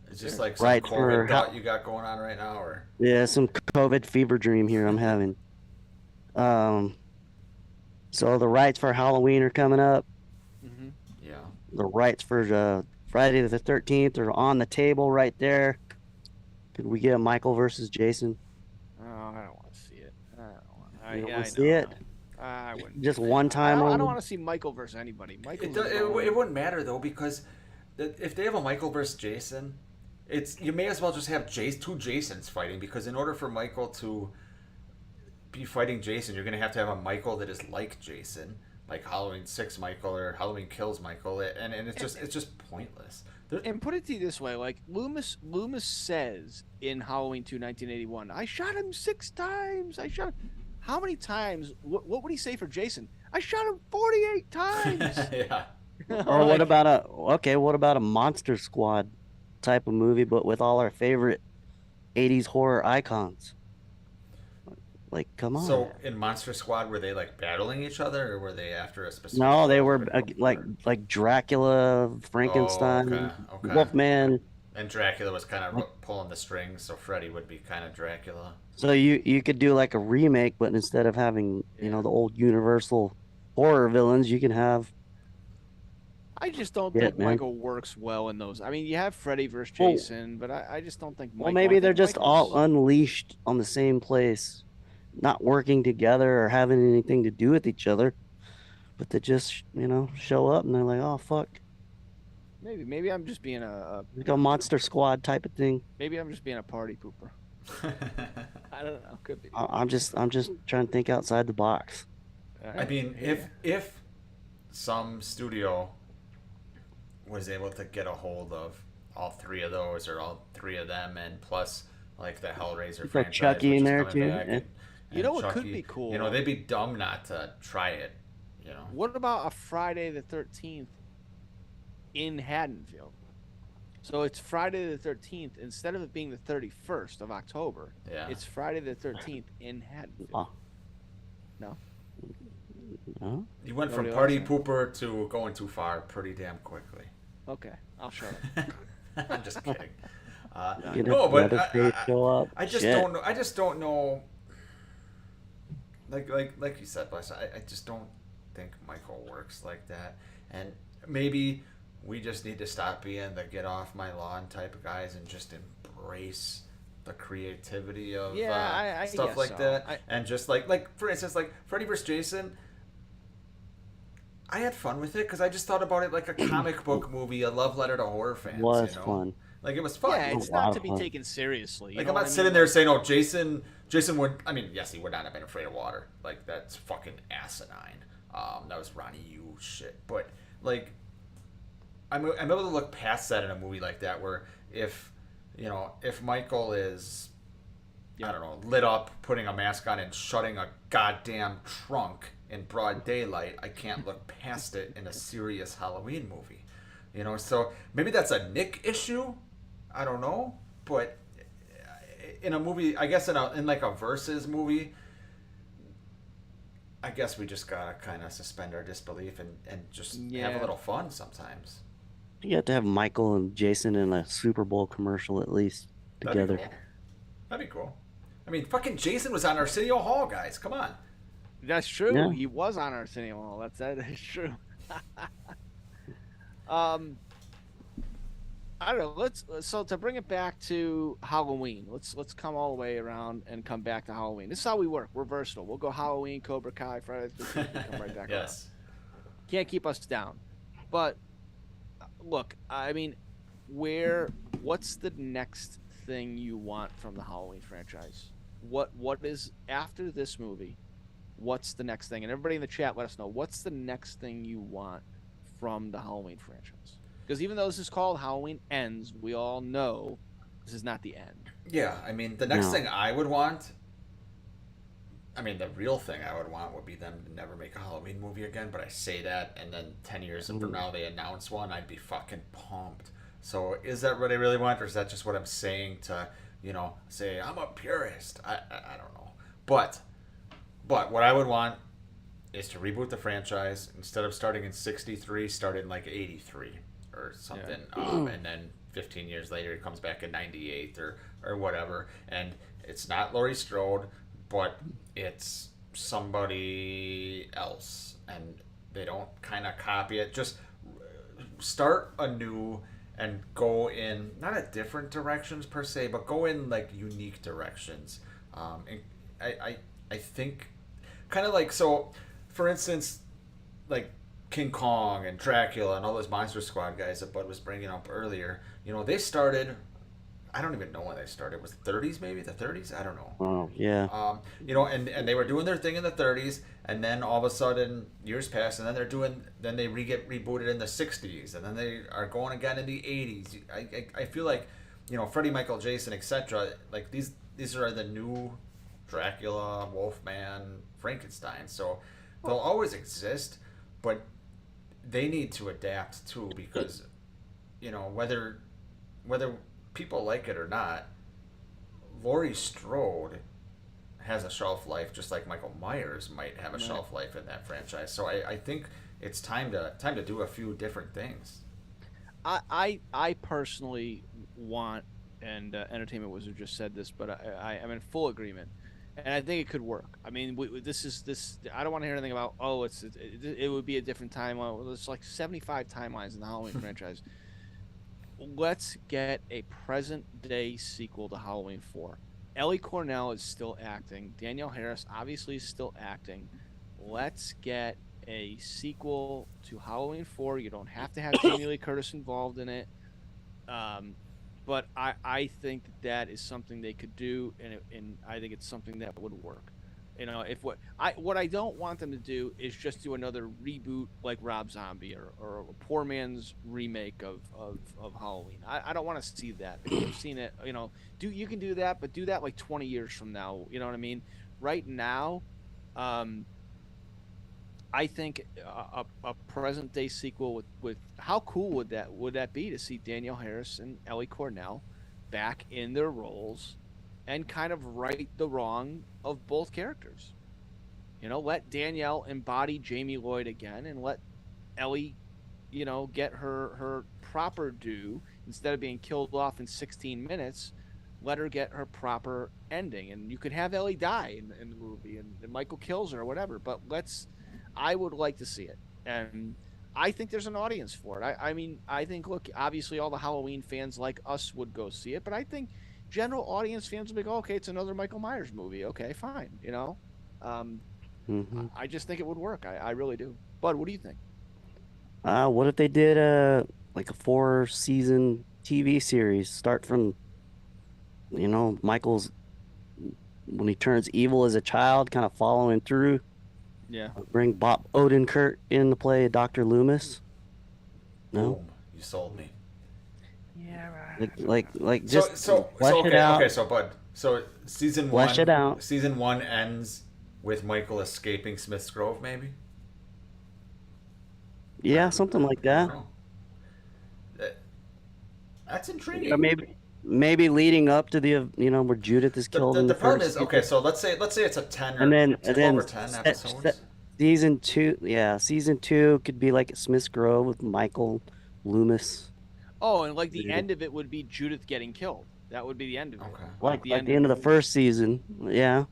It's just like some Right, COVID for thought you got going on right now, or Yeah, some COVID fever dream here I'm having. So the rights for Halloween are coming up. yeah. The rights for Friday the 13th are on the table right there. Could we get Michael versus Jason? Oh, I don't want to see it. You don't wanna see it? I wouldn't. Just one time I only? don't want to see Michael versus anybody. Michael. It wouldn't matter though, because if they have a Michael versus Jason, you may as well just have two Jasons fighting, because in order for Michael to be fighting Jason, you're going to have a Michael that is like Jason, like Halloween 6 Michael or Halloween Kills Michael, and it's just pointless. And put it to you this way, like Loomis says in Halloween 2, 1981, I shot him 6 times. How many times? What would he say for Jason? I shot him 48 times. Yeah. Or what about a Monster Squad type of movie, but with all our favorite 80s horror icons? Like, come on. So in Monster Squad, were they like battling each other, or were they after a specific? No, they were like Dracula, Frankenstein, okay. Wolfman. And Dracula was kind of pulling the strings, so Freddy would be kind of Dracula. So you could do like a remake, but instead of having the old Universal horror villains, you can have. I just don't Yeah, think man. Michael works well in those. I mean, you have Freddy versus Jason, but I just don't think. Well, maybe they're just all unleashed on the same place, not working together or having anything to do with each other, but they just, show up and they're like, oh, fuck, Maybe I'm just being like a monster squad type of thing. maybe I'm just being a party pooper. I don't know. Could be. I'm just trying to think outside the box. All I right, mean, here. if some studio was able to get a hold of all three of those or all three of them, and plus like the Hellraiser Put franchise, Chucky which in is there, coming too, back, yeah. You know what could Chucky, be cool? You know, they'd be dumb not to try it. You know, What about a Friday the 13th in Haddonfield? So it's Friday the 13th instead of it being the 31st of October. Yeah. It's Friday the 13th in Haddonfield. Oh. No. No? you went from Nobody party likes pooper to going too far pretty damn quickly. Okay, I'll shut up. I'm just kidding. Get No, but Leatherface show up. I just Shit. don't know. I just don't know. Like you said, Bus, I just don't think Michael works like that. And maybe we just need to stop being the get off my lawn type of guys and just embrace the creativity of I stuff guess like so. that. And just like for instance, like Freddy vs. Jason. I had fun with it because I just thought about it like a comic book movie, a love letter to horror fans. Was you know? fun. Like it was fun. Yeah, it's a lot not of to be fun. taken seriously. You Like know I'm what not I sitting mean? there saying, "Oh, Jason would." I mean, yes, he would not have been afraid of water. Like that's fucking asinine. That was Ronnie Yu shit. But like, I'm able to look past that in a movie like that, where if Michael is, I don't know, lit up, putting a mask on and shutting a goddamn trunk in broad daylight, I can't look past it in a serious Halloween movie. You know, so maybe that's a Nick issue. I don't know, but in a movie, I guess in like a versus movie, I guess we just gotta kind of suspend our disbelief and just have Yeah. a little fun sometimes. You have to have Michael and Jason in a Super Bowl commercial at least That'd be together. cool. That'd be cool. I mean, fucking Jason was on Arsenio Hall, guys. Come on. That's true. Yeah. He was on Arsenio Hall. That is true. I don't know. So to bring it back to Halloween, let's come all the way around and come back to Halloween. This is how we work. We're versatile. We'll go Halloween, Cobra Kai, Friday the 13th, we come right back Yes. around. Can't keep us down. But look, I mean, what's the next thing you want from the Halloween franchise? What is after this movie? What's the next thing? And everybody in the chat, let us know. What's the next thing you want from the Halloween franchise? Because even though this is called Halloween Ends, we all know this is not the end. Yeah, I mean, the next No. thing I would want, I mean, the real thing I would want would be them to never make a Halloween movie again, but I say that, and then 10 years from now they announce one, I'd be fucking pumped. So is that what I really want, or is that just what I'm saying to, say I'm a purist? I don't know. But what I would want is to reboot the franchise. Instead of starting in 63, start in like 83 or something. And then 15 years later, it comes back in 98 or whatever. And it's not Laurie Strode, but it's somebody else. And they don't kind of copy it. Just start anew and go in, not at different directions per se, but go in like unique directions. And I think kind of like, so for instance, like King Kong and Dracula and all those Monster Squad guys that Bud was bringing up earlier, they started, I don't even know when they started. Was it 30s maybe? The 30s? I don't know. Oh, yeah. And they were doing their thing in the 30s, and then all of a sudden years pass, and then they get rebooted in the 60s, and then they are going again in the 80s. I feel like, Freddie, Michael, Jason, etc. Like these are the new Dracula, Wolfman, Frankenstein. So they'll always exist, but they need to adapt too, because whether people like it or not, Laurie Strode has a shelf life just like Michael Myers might have a shelf life in that franchise. So I think it's time to do a few different things. I personally want, and Entertainment Wizard just said this, but I am in full agreement, and I think it could work. I mean, this. I don't want to hear anything about it would be a different timeline. There's like 75 timelines in the Halloween franchise. Let's get a present day sequel to Halloween 4. Ellie Cornell is still acting. Danielle Harris obviously is still acting. Let's get a sequel to Halloween 4. You don't have to have Jamie Lee Curtis involved in it. Um, but I think that is something they could do, and I think it's something that would work. If what I don't want them to do is just do another reboot like Rob Zombie or a poor man's remake of Halloween. I don't want to see that because I've seen it. You can do that, but do that like 20 years from now. You know what I mean? Right now, um, I think a present day sequel with how cool would that be to see Danielle Harris and Ellie Cornell back in their roles and kind of right the wrong of both characters. Let Danielle embody Jamie Lloyd again and let Ellie, get her proper due instead of being killed off in 16 minutes. Let her get her proper ending, and you could have Ellie die in the movie, and Michael kills her or whatever. But I would like to see it, and I think there's an audience for it. I mean, I think look, obviously all the Halloween fans like us would go see it, but I think general audience fans will be like, oh, okay, it's another Michael Myers movie. Okay, fine. Um, Hmm. I just think it would work. I really do. Bud, what do you think? What if they did like a 4-season TV series? Start from, Michael's when he turns evil as a child, kind of following through. Yeah. Bring Bob Odenkirk in to play Dr. Loomis. No, Boom, you sold me. Yeah. like So just so flesh so it okay out. okay so bud so season Flesh one it out. season one ends with Michael escaping Smith's Grove, maybe. Yeah, something like I don't that. know. That- That's Or intriguing. maybe leading up to the where Judith is The, killed the, in the the problem first is, okay, season. so let's say it's a 10 And or then 12 or 10 episodes. season two, yeah, season two could be like at Smith's Grove with Michael Loomis. Oh, and like the Yeah. end of it would be Judith getting killed. That would be the end of it. Okay. Like Like the like end the of end the of the movie. first season, yeah.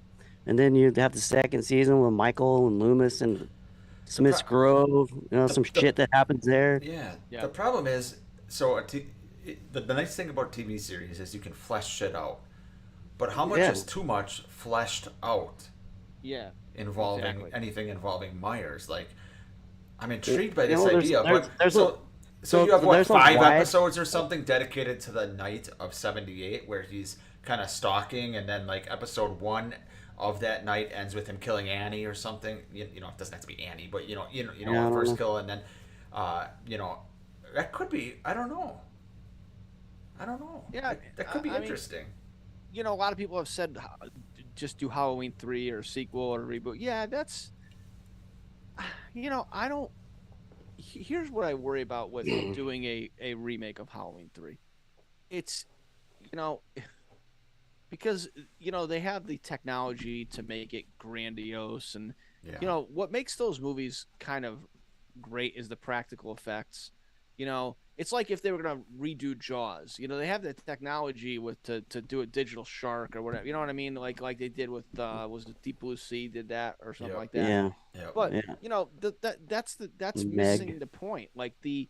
And then you'd have the second season with Michael and Loomis and The pro- Smith's Grove, the, some the shit that happens there. Yeah, Yeah. the problem is, so the nice thing about TV series is you can flesh shit out. But how much Yeah. is too much fleshed out Yeah. involving Exactly. anything involving Myers? Like, I'm It- intrigued by this there's idea, but there's a so you have what, there's a 5 episodes or something dedicated to the night of '78, where he's kind of stalking, and then like episode one of that night ends with him killing Annie or something. It doesn't have to be Annie, but Yeah, I the don't first know. kill, and then that could be. I don't know. I don't know. Yeah. That could be I mean, interesting. a lot of people have said just do Halloween 3 or sequel or reboot. Yeah, that's I don't here's what I worry about with doing a remake of Halloween 3. It's you know because they have the technology to make it grandiose, and Yeah. what makes those movies kind of great is the practical effects. It's like if they were going to redo Jaws. They have the technology to do a digital shark or whatever. You know what I mean? Like they did with was it Deep Blue Sea did that or something Yep. like that. Yeah, Yep. But yeah. that's Meg. missing the point. Like the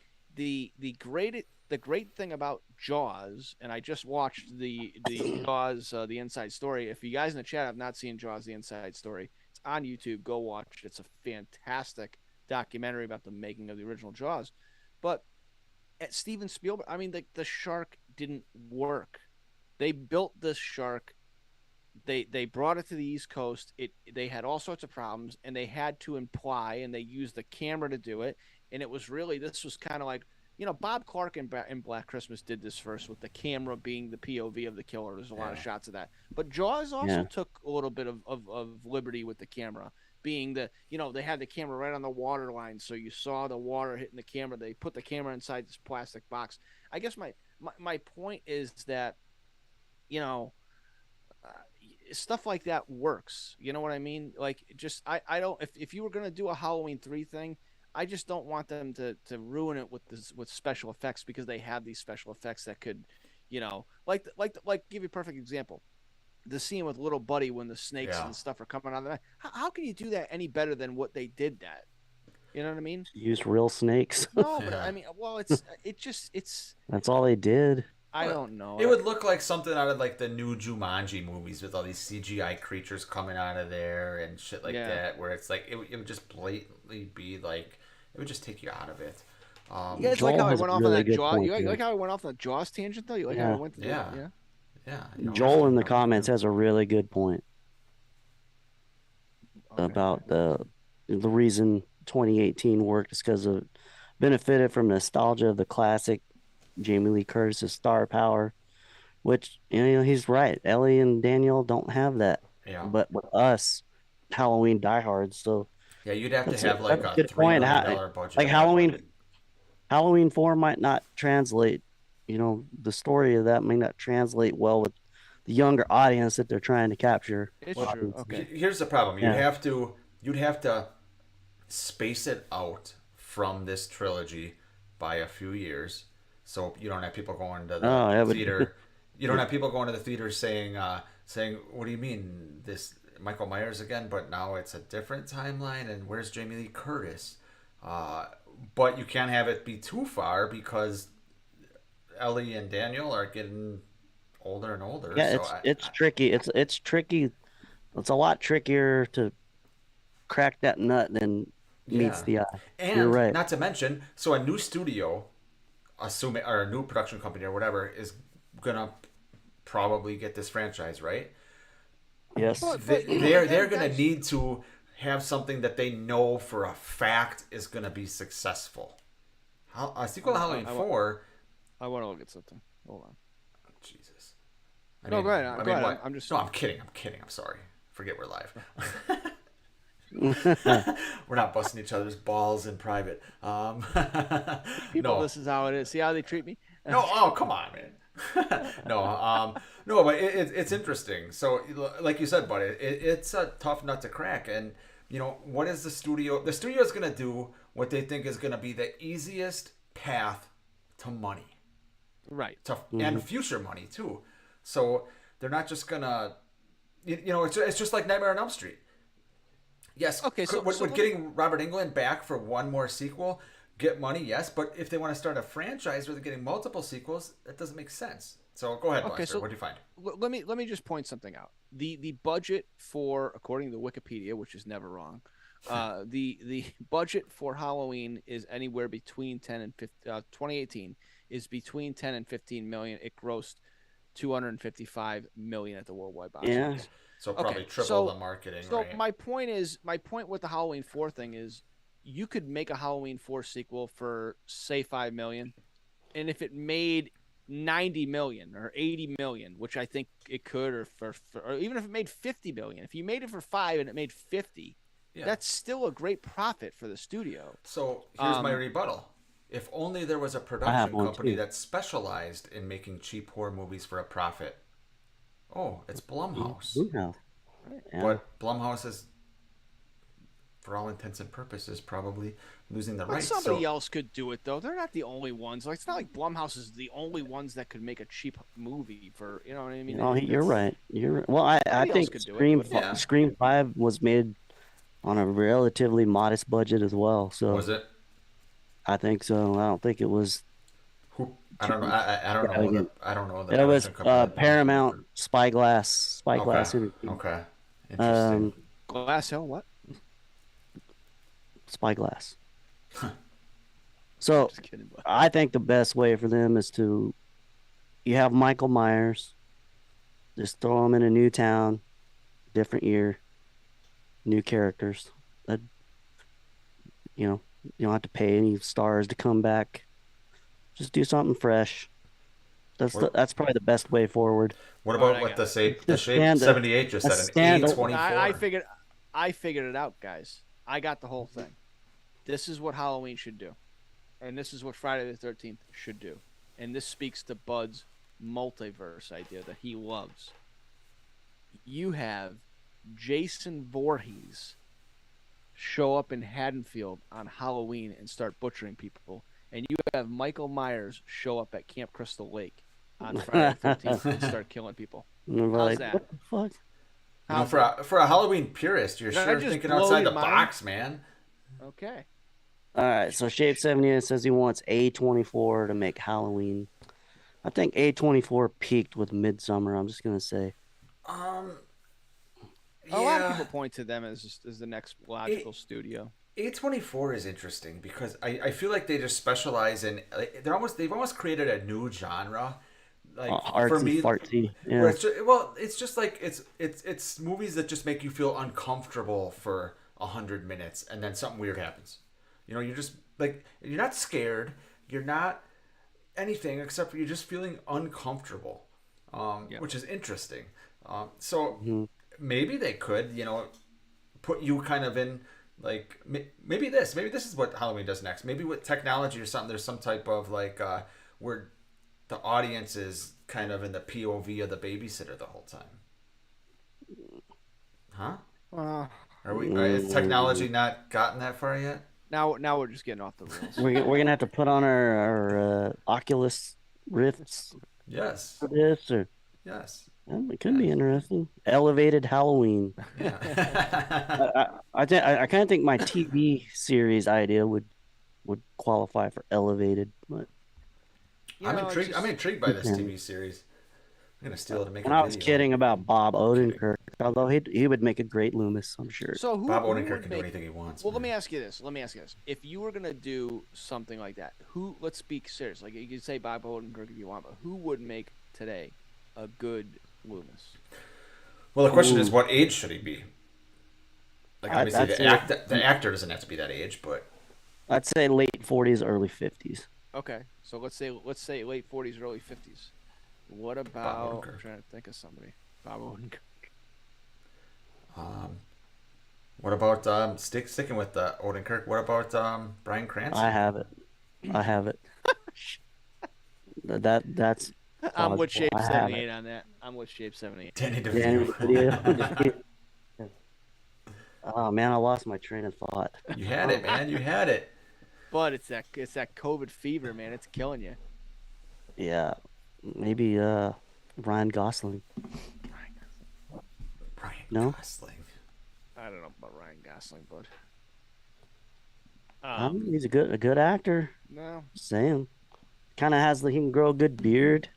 great thing about Jaws, and I just watched the Jaws the Inside Story. If you guys in the chat have not seen Jaws the Inside Story, it's on YouTube. Go watch it. It's a fantastic documentary about the making of the original Jaws. But at Steven Spielberg, I mean, the shark didn't work. They built this shark. They brought it to the East Coast. They had all sorts of problems, and they had to imply, and they used the camera to do it. And this was kind of like Bob Clark in Black Christmas did this first with the camera being the POV of the killer. There's a lot of Yeah. shots of that, but Jaws also Yeah. took a little bit of liberty with the camera. Being they had the camera right on the water line, so you saw the water hitting the camera. They put the camera inside this plastic box. I guess my point is that you know uh, stuff like that works. You know what I mean? Like, just I don't. If you were gonna do a Halloween 3 thing, I just don't want them to ruin it with special effects, because they have these special effects that could, like give you a perfect example. The scene with little Buddy when the snakes Yeah. and stuff are coming out of the night. How can you do that any better than what they did that? You know what I mean? Used real snakes. No, but Yeah. I mean, well, it's That's all they did. I don't know. It would look like something out of like the new Jumanji movies with all these CGI creatures coming out of there and shit like that, where it's like it would just blatantly be like it would just take you out of it. You guys Joel like how I has a went off on really that good Jaws? point You like, there. like how I went off on the Jaws tangent though? You like how I went? Yeah. Joel in the comments has a really good point Okay. about the reason 2018 worked is because of benefited from nostalgia of the classic Jamie Lee Curtis's star power, which he's right. Ellie and Daniel don't have that, Yeah. but with us, Halloween diehards. So Yeah, you'd have to that's have like that's a good $3 point. million budget. Like Halloween 4 might not translate. The story of that may not translate well with the younger audience that they're trying to capture. It's true. Okay. Here's the problem. You'd Yeah. have to space it out from this trilogy by a few years, so you don't have people going to the theater. You don't have people going to the theater saying, "What do you mean this Michael Myers again?" But now it's a different timeline, and where's Jamie Lee Curtis? But you can't have it be too far because Ellie and Daniel are getting older and older. Yeah, so it's tricky. It's tricky. It's a lot trickier to crack that nut than meets the eye. And You're right. not to mention, so a new studio, or a new production company or whatever, is gonna probably get this franchise, right? Yes. They're gonna need to have something that they know for a fact is gonna be successful. A sequel to Halloween 4. I want to look at something. Hold on. Jesus. Go ahead. Go ahead. I'm just. No, I'm kidding. I'm sorry. Forget we're live. We're not busting each other's balls in private. People, this is how it is. See how they treat me? No, oh come on, man. No, but it's interesting. So, like you said, buddy, it's a tough nut to crack. And what is the studio? The studio is gonna do what they think is gonna be the easiest path to money, right? And future money too. So they're not just gonna, it's just like Nightmare on Elm Street. Yes. Okay. Would getting Robert Englund back for one more sequel get money? Yes, but if they want to start a franchise where they're getting multiple sequels, that doesn't make sense. So go ahead, Blaster. So what do you find? Let me just point something out. The budget for, according to Wikipedia, which is never wrong, the budget for Halloween is anywhere between 10 and 2018 is between 10 and 15 million. It grossed 255 million at the worldwide box office. So probably triple the marketing. So right? my point with the Halloween 4 thing is, you could make a Halloween 4 sequel for say 5 million, and if it made 90 million or 80 million, which I think it could, or even if it made 50 million, if you made it for 5 and it made 50, that's still a great profit for the studio. So here's my rebuttal. If only there was a production company that specialized in making cheap horror movies for a profit. Oh, it's Blumhouse. Yeah. But Blumhouse is, for all intents and purposes, probably losing the rights. Somebody else could do it, though. They're not the only ones. Like, it's not like Blumhouse is the only ones that could make a cheap movie for, you know what I mean? No, you're right. Well, I think Scream 5 was made on a relatively modest budget as well. So was it? I think so. I don't think it was. I don't know. I don't know. It was Paramount Spyglass. Okay. Interesting. Glass Hill. What? Spyglass. So Just kidding, but... I think the best way for them is you have Michael Myers, just throw him in a new town, different year, new characters. You don't have to pay any stars to come back. Just do something fresh. That's probably the best way forward. What about what the Shape 78 just said? An A24. I figured it out, guys. I got the whole thing. This is what Halloween should do, and this is what Friday the 13th should do, and this speaks to Bud's multiverse idea that he loves. You have Jason Voorhees show up in Haddonfield on Halloween and start butchering people, and you have Michael Myers show up at Camp Crystal Lake on Friday the 13th and start killing people. How's that? What the fuck? For a Halloween purist, you're sure thinking outside the box, man. Okay. All right, so Shape 78 says he wants A24 to make Halloween. I think A24 peaked with Midsummer. I'm just gonna say. Um, A lot of yeah, people point to them as the next logical studio. A24 is interesting because I feel like they just specialize in like, they've almost created a new genre, like for Artsy me, fartsy. where Yeah. it's just like it's movies that just make you feel uncomfortable for 100 minutes and then something weird happens. You know, you're just like you're not scared, you're not anything except for you're just feeling uncomfortable, Yeah. which is interesting. So Mhm. maybe they could, you know, put you kind of in like maybe this is what Halloween does next. Maybe with technology or something, there's some type of like where the audience is kind of in the POV of the babysitter the whole time. Huh? Uh, Are we? Is Mm. technology not gotten that far yet? now we're just getting off the rails. We're gonna have to put on our Oculus Rifts Yes. for this, or Yes. it could be Yes. interesting. Elevated Halloween. Yeah. I kind of think my TV series idea would qualify for elevated, but You know, it's I'm just intrigued by this TV series. I'm gonna steal it and make and a I was video. kidding about Bob I'm kidding. Odenkirk, although he would make a great Loomis, I'm sure. so Bob who Odenkirk would can do make anything he wants. well, let Man. me ask you this. Let me ask you this. If you were gonna do something like that, who? Let's speak serious. Like you could say Bob Odenkirk if you want, but who would make today a good Loomis? Well, the question is, Ooh. what age should he be? Like, obviously, I'd say the actor doesn't have to be that age, but I'd say late 40s, early 50s. Okay, so let's say late 40s, early 50s. What Bob about? I'm Odenkirk. trying to think of somebody. Bob Odenkirk. Um, what about sticking with Odenkirk? What about Bryan I Cranston? have it. I have it. That's I'm with plausible. Shape I have it. 78 on that. I'm with Shape 78. Danny Danny DeVito. DeVito. Oh man, I lost my train of thought. You had it, man. You had it. But it's that COVID fever, man. It's killing you. Yeah, maybe Ryan Gosling. Ryan No? Gosling. I don't know about Ryan Gosling, but He's a good actor. no. Just saying. Kind of has he can grow a good beard.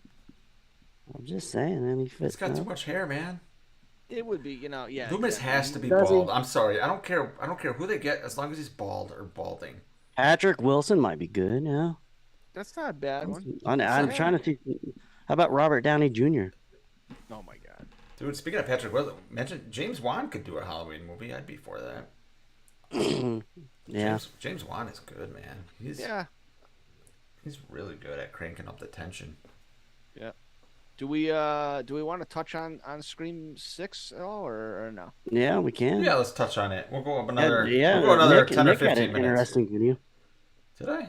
I'm just saying, man, he He's fits. got too much hair, man. It would be, yeah. Loomis exactly. has to be Does he? bald. I'm sorry. I don't care. I don't care who they get as long as he's bald or balding. Patrick Wilson might be good. Yeah, That's not a bad one. I'm trying to see. How about Robert Downey Jr.? Oh my god. Dude, speaking of Patrick Wilson, mention James Wan could do a Halloween movie. I'd be for that. Yeah, James Wan is good, man. Yeah. He's really good at cranking up the tension. Yeah. Do we want to touch on Scream 6 at all or no? yeah, we can. Yeah, let's touch on it. We'll go up another. Yeah. We'll go another Nick, 10 or Nick had 15 an minutes. interesting video. Did I?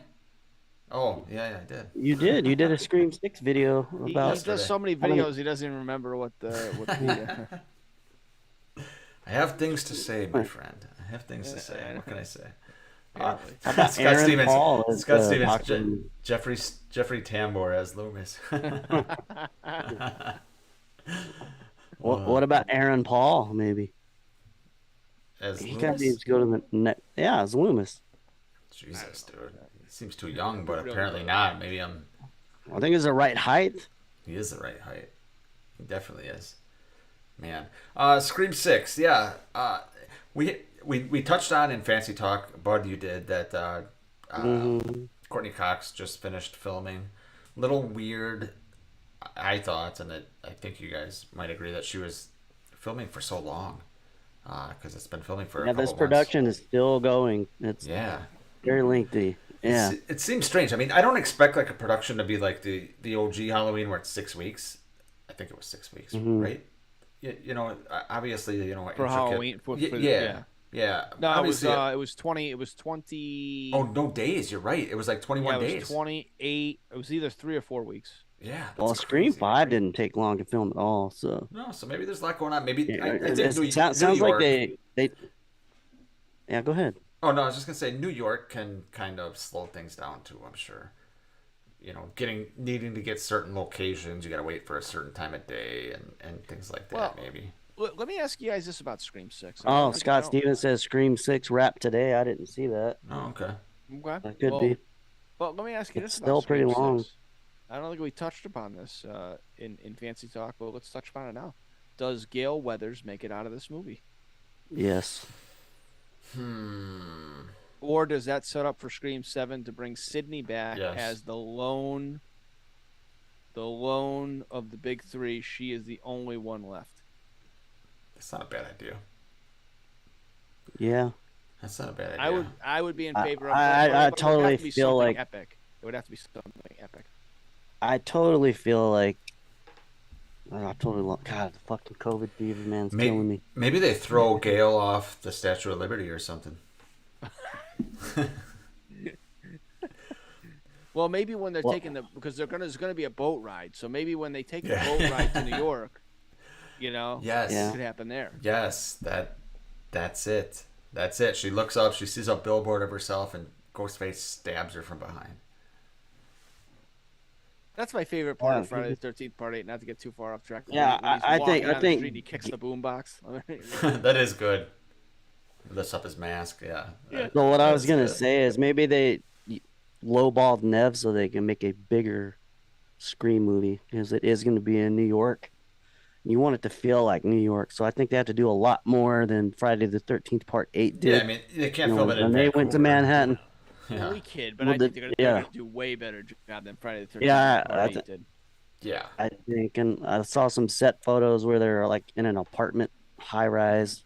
Oh, yeah, I did. You did. You did a Scream 6 video He about. does so many videos he doesn't even remember what the I have things to say, my friend. I have things to say. What can I say? Apparently. How about Scott Aaron Stevens. Paul as, Scott Stevens. Dr. Jeffrey Tambor as Loomis. What about Aaron Paul? Maybe As he kind of Loomis? needs to go to the net. Yeah, as Loomis. Jesus, dude. He seems too young, but Really apparently don't. not. Maybe I think it's the right height. he is the right height. He definitely is. Man. Scream 6. Yeah. We touched on in Fancy Talk, Bud, you did, that Courtney Cox just finished filming. Little weird, I thought, and that I think you guys might agree, that she was filming for so long. Because it's been filming for a Yeah, couple this months. production is still going. It's Yeah. very lengthy. Yeah. It seems strange. I mean, I don't expect like a production to be like the OG Halloween where it's 6 weeks. I think it was 6 weeks, right? You know, obviously, you know, For intricate- Halloween, yeah. No, Obviously, it was 20. oh, no days. You're right. It was like 21 yeah, it was days. 28. It was either 3 or 4 weeks. Yeah. Well, that's Scream crazy. 5 didn't take long to film at all. So No, so maybe there's a lot going on. Maybe yeah, I think New sounds York. like they. Yeah, go ahead. Oh no, I was just gonna say New York can kind of slow things down too. I'm sure. You know, needing to get certain locations, you gotta wait for a certain time of day and things like that. Well, maybe. Let me ask you guys this about Scream 6. Oh, Scott Stevens says Scream 6 wrapped today. I didn't see that. Oh, okay. Okay. That could be. But let me ask you It's this still about pretty Scream long. 6. I don't think we touched upon this in Fancy Talk, but let's touch upon it now. Does Gale Weathers make it out of this movie? Yes. Or does that set up for Scream 7 to bring Sydney back Yes. as the lone of the big three? She is the only one left. That's not a bad idea. Yeah. That's not a bad idea. I would be in favor of I but it would totally have to be feel something like- epic. It would have to be something epic. I totally feel like. God, the fucking COVID fever, man, it's killing me. Maybe they throw Gale off the Statue of Liberty or something. Well, maybe when they're taking because there's gonna be a boat ride, so maybe when they take the boat ride to New York, Yes. Yeah. it could happen there. Yes, that's it. That's it. She looks up, she sees a billboard of herself, and Ghostface stabs her from behind. That's my favorite part of Yeah. Friday the 13th Part 8. Not to get too far off track. Yeah, When he's I walking think- down the street and he kicks the boombox. That is good. Lifts up his mask, yeah. So what I was That's gonna good. say is maybe they lowballed Nev so they can make a bigger Scream movie because it is going to be in New York. You want it to feel like New York, so I think they have to do a lot more than Friday the 13th Part 8 did. Yeah, I mean, they can't You know, film it in when they went to Vancouver. Manhattan. Yeah. We kid, but Well, I think they're gonna do a way better job than Friday the 13th Yeah, Part 8 did. Yeah. I think, and I saw some set photos where they're like in an apartment, high rise,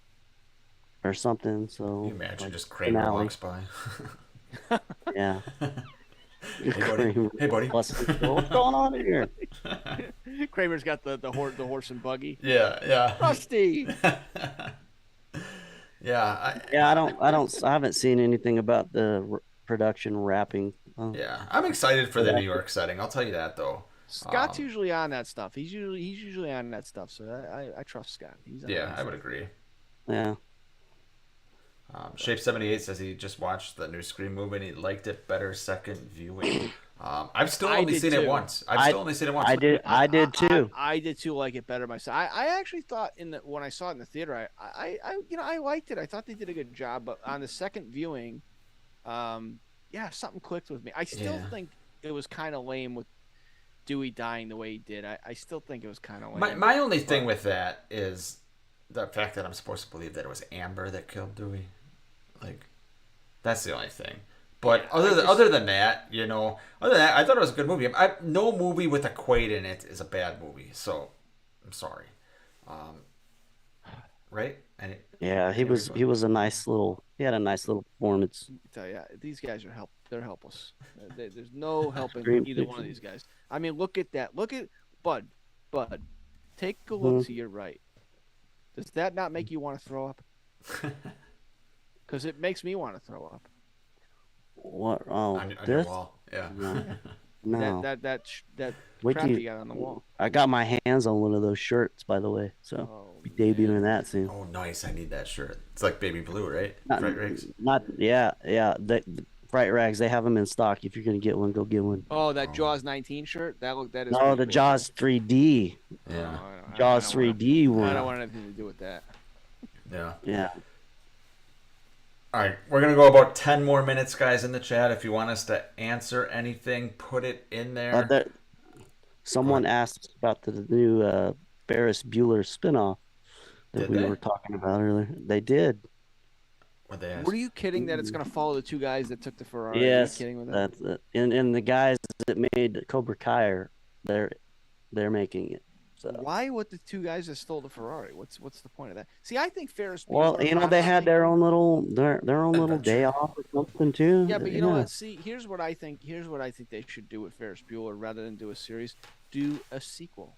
or something. So Can you imagine like, just Kramer finale. walks by. Yeah. Hey, buddy. Hey, buddy. What's going on here? Kramer's got the horse and buggy. Yeah. Rusty. Yeah. Yeah, I haven't seen anything about the production wrapping. Yeah. I'm excited for the New York setting. I'll tell you that, though. Scott's usually on that stuff. He's usually on that stuff. So I trust Scott. He's on Yeah, that I would stuff. agree. Yeah. Shape78 says he just watched the new Scream movie and he liked it better second viewing. I've still only did seen it too. once. I've still only seen it once. I did too. I did too like it better myself. I actually thought when I saw it in the theater, I liked it. I thought they did a good job, but on the second viewing, something clicked with me. I still think it was kind of lame with Dewey dying the way he did. I still think it was kind of lame. My only thing with that is the fact that I'm supposed to believe that it was Amber that killed Dewey. Like, that's the only thing. But other than that, I thought it was a good movie. No movie with a Quaid in it is a bad movie. So, I'm sorry. Right? Yeah, he was a nice little. He had a nice little performance. I tell you, these guys are they're helpless. There's no helping Scream either one of these guys. I mean, look at that. Look at Bud. Take a look to your right. Does that not make you want to throw up? Because it makes me want to throw up. What? Oh, on your this? wall. Yeah. No. That Wait crap till you got on the wall. I got my hands on one of those shirts, by the way. So Oh, be debuting that soon. Oh, nice. I need that shirt. It's like baby blue, right? Not, Fright Rigs. yeah. The Fright Rags, they have them in stock. If you're gonna get one, go get one. Oh, that Jaws 19 shirt. That is. No, pretty the cool. Jaws 3D. Yeah. Jaws 3D one. I don't want anything to do with that. Yeah. Yeah. All right, we're going to go about 10 more minutes, guys, in the chat. If you want us to answer anything, put it in there. Someone asked about the new Ferris Bueller spinoff that Did we they? were talking about earlier. They did. What they asked? Were you kidding that it's going to follow the two guys that took the Ferrari? Yes, Are you kidding with that? that's it. And the guys that made Cobra Kai they're making it. So. Why would the two guys that stole the Ferrari? What's the point of that? See, I think Ferris Bueller. Well, they had their own little day off or something too. Yeah, but you know what? See, here's what I think they should do with Ferris Bueller rather than do a series. Do a sequel.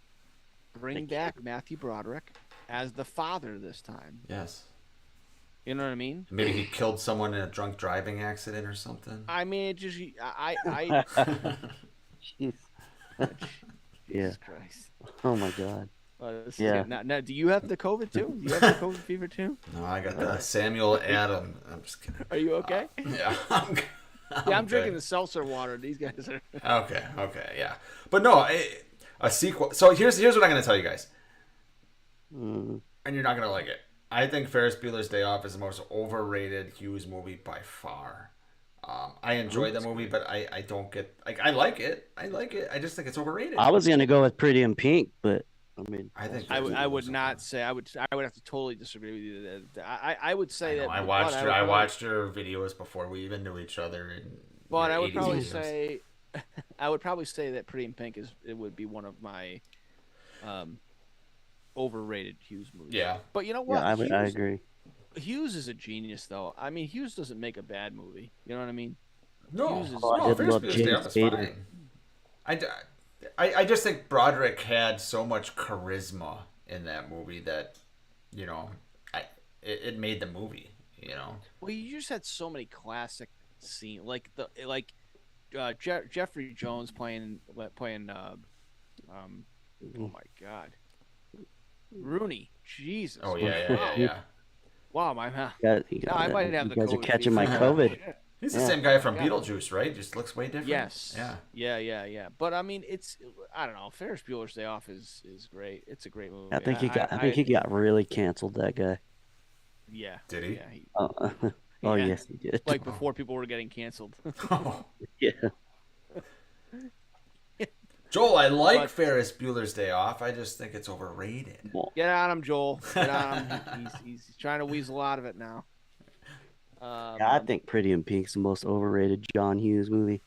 Bring back Matthew Broderick as the father this time. Yes. You know what I mean? Maybe he killed someone in a drunk driving accident or something. I mean, it just I Jeez. Yeah. Jesus Christ. Oh my God. This is Yeah. good. Now, do you have the COVID too? Do you have the COVID fever too? No, I got the Samuel Adam. I'm just kidding. Are you okay? Yeah, I'm drinking the seltzer water. These guys are. Okay, yeah. But no, a sequel. So here's what I'm going to tell you guys. Mm. And you're not going to like it. I think Ferris Bueller's Day Off is the most overrated Hughes movie by far. I enjoy the movie, but I don't get like I like it. I like it. I just think it's overrated. I was gonna go with Pretty in Pink, but I mean, I think I would not say I would have to totally disagree with you. I would say that I watched her videos before we even knew each other. But I would probably say that Pretty in Pink would be one of my overrated Hughes movies. Yeah. But you know what? yeah, I agree. Hughes is a genius, though. I mean, Hughes doesn't make a bad movie. You know what I mean? No, Hughes is- Oh, I no, did Ferris love Bueller's James Day Off is Spader. fine. I just think Broderick had so much charisma in that movie that, you know, it made the movie. You know. Well, you just had so many classic scenes, like Jeffrey Jones playing. Oh my God, Rooney. Jesus. Oh yeah. Wow, my man. I might have you the guys are COVID catching my fever. COVID. Shit. He's the Yeah. same guy from Beetlejuice, right? Just looks way different. Yes. Yeah. Yeah. But I mean, I don't know. Ferris Bueller's Day Off is great. It's a great movie. I think he got really canceled. That guy. Yeah. Did he? Yeah, Oh Yeah. yes, he did. like before people were getting canceled. Yeah. Joel, I like Ferris Bueller's Day Off. I just think it's overrated. Get on him, Joel. Get on him. He's trying to weasel out of it now. Yeah, I think Pretty in Pink's the most overrated John Hughes movie.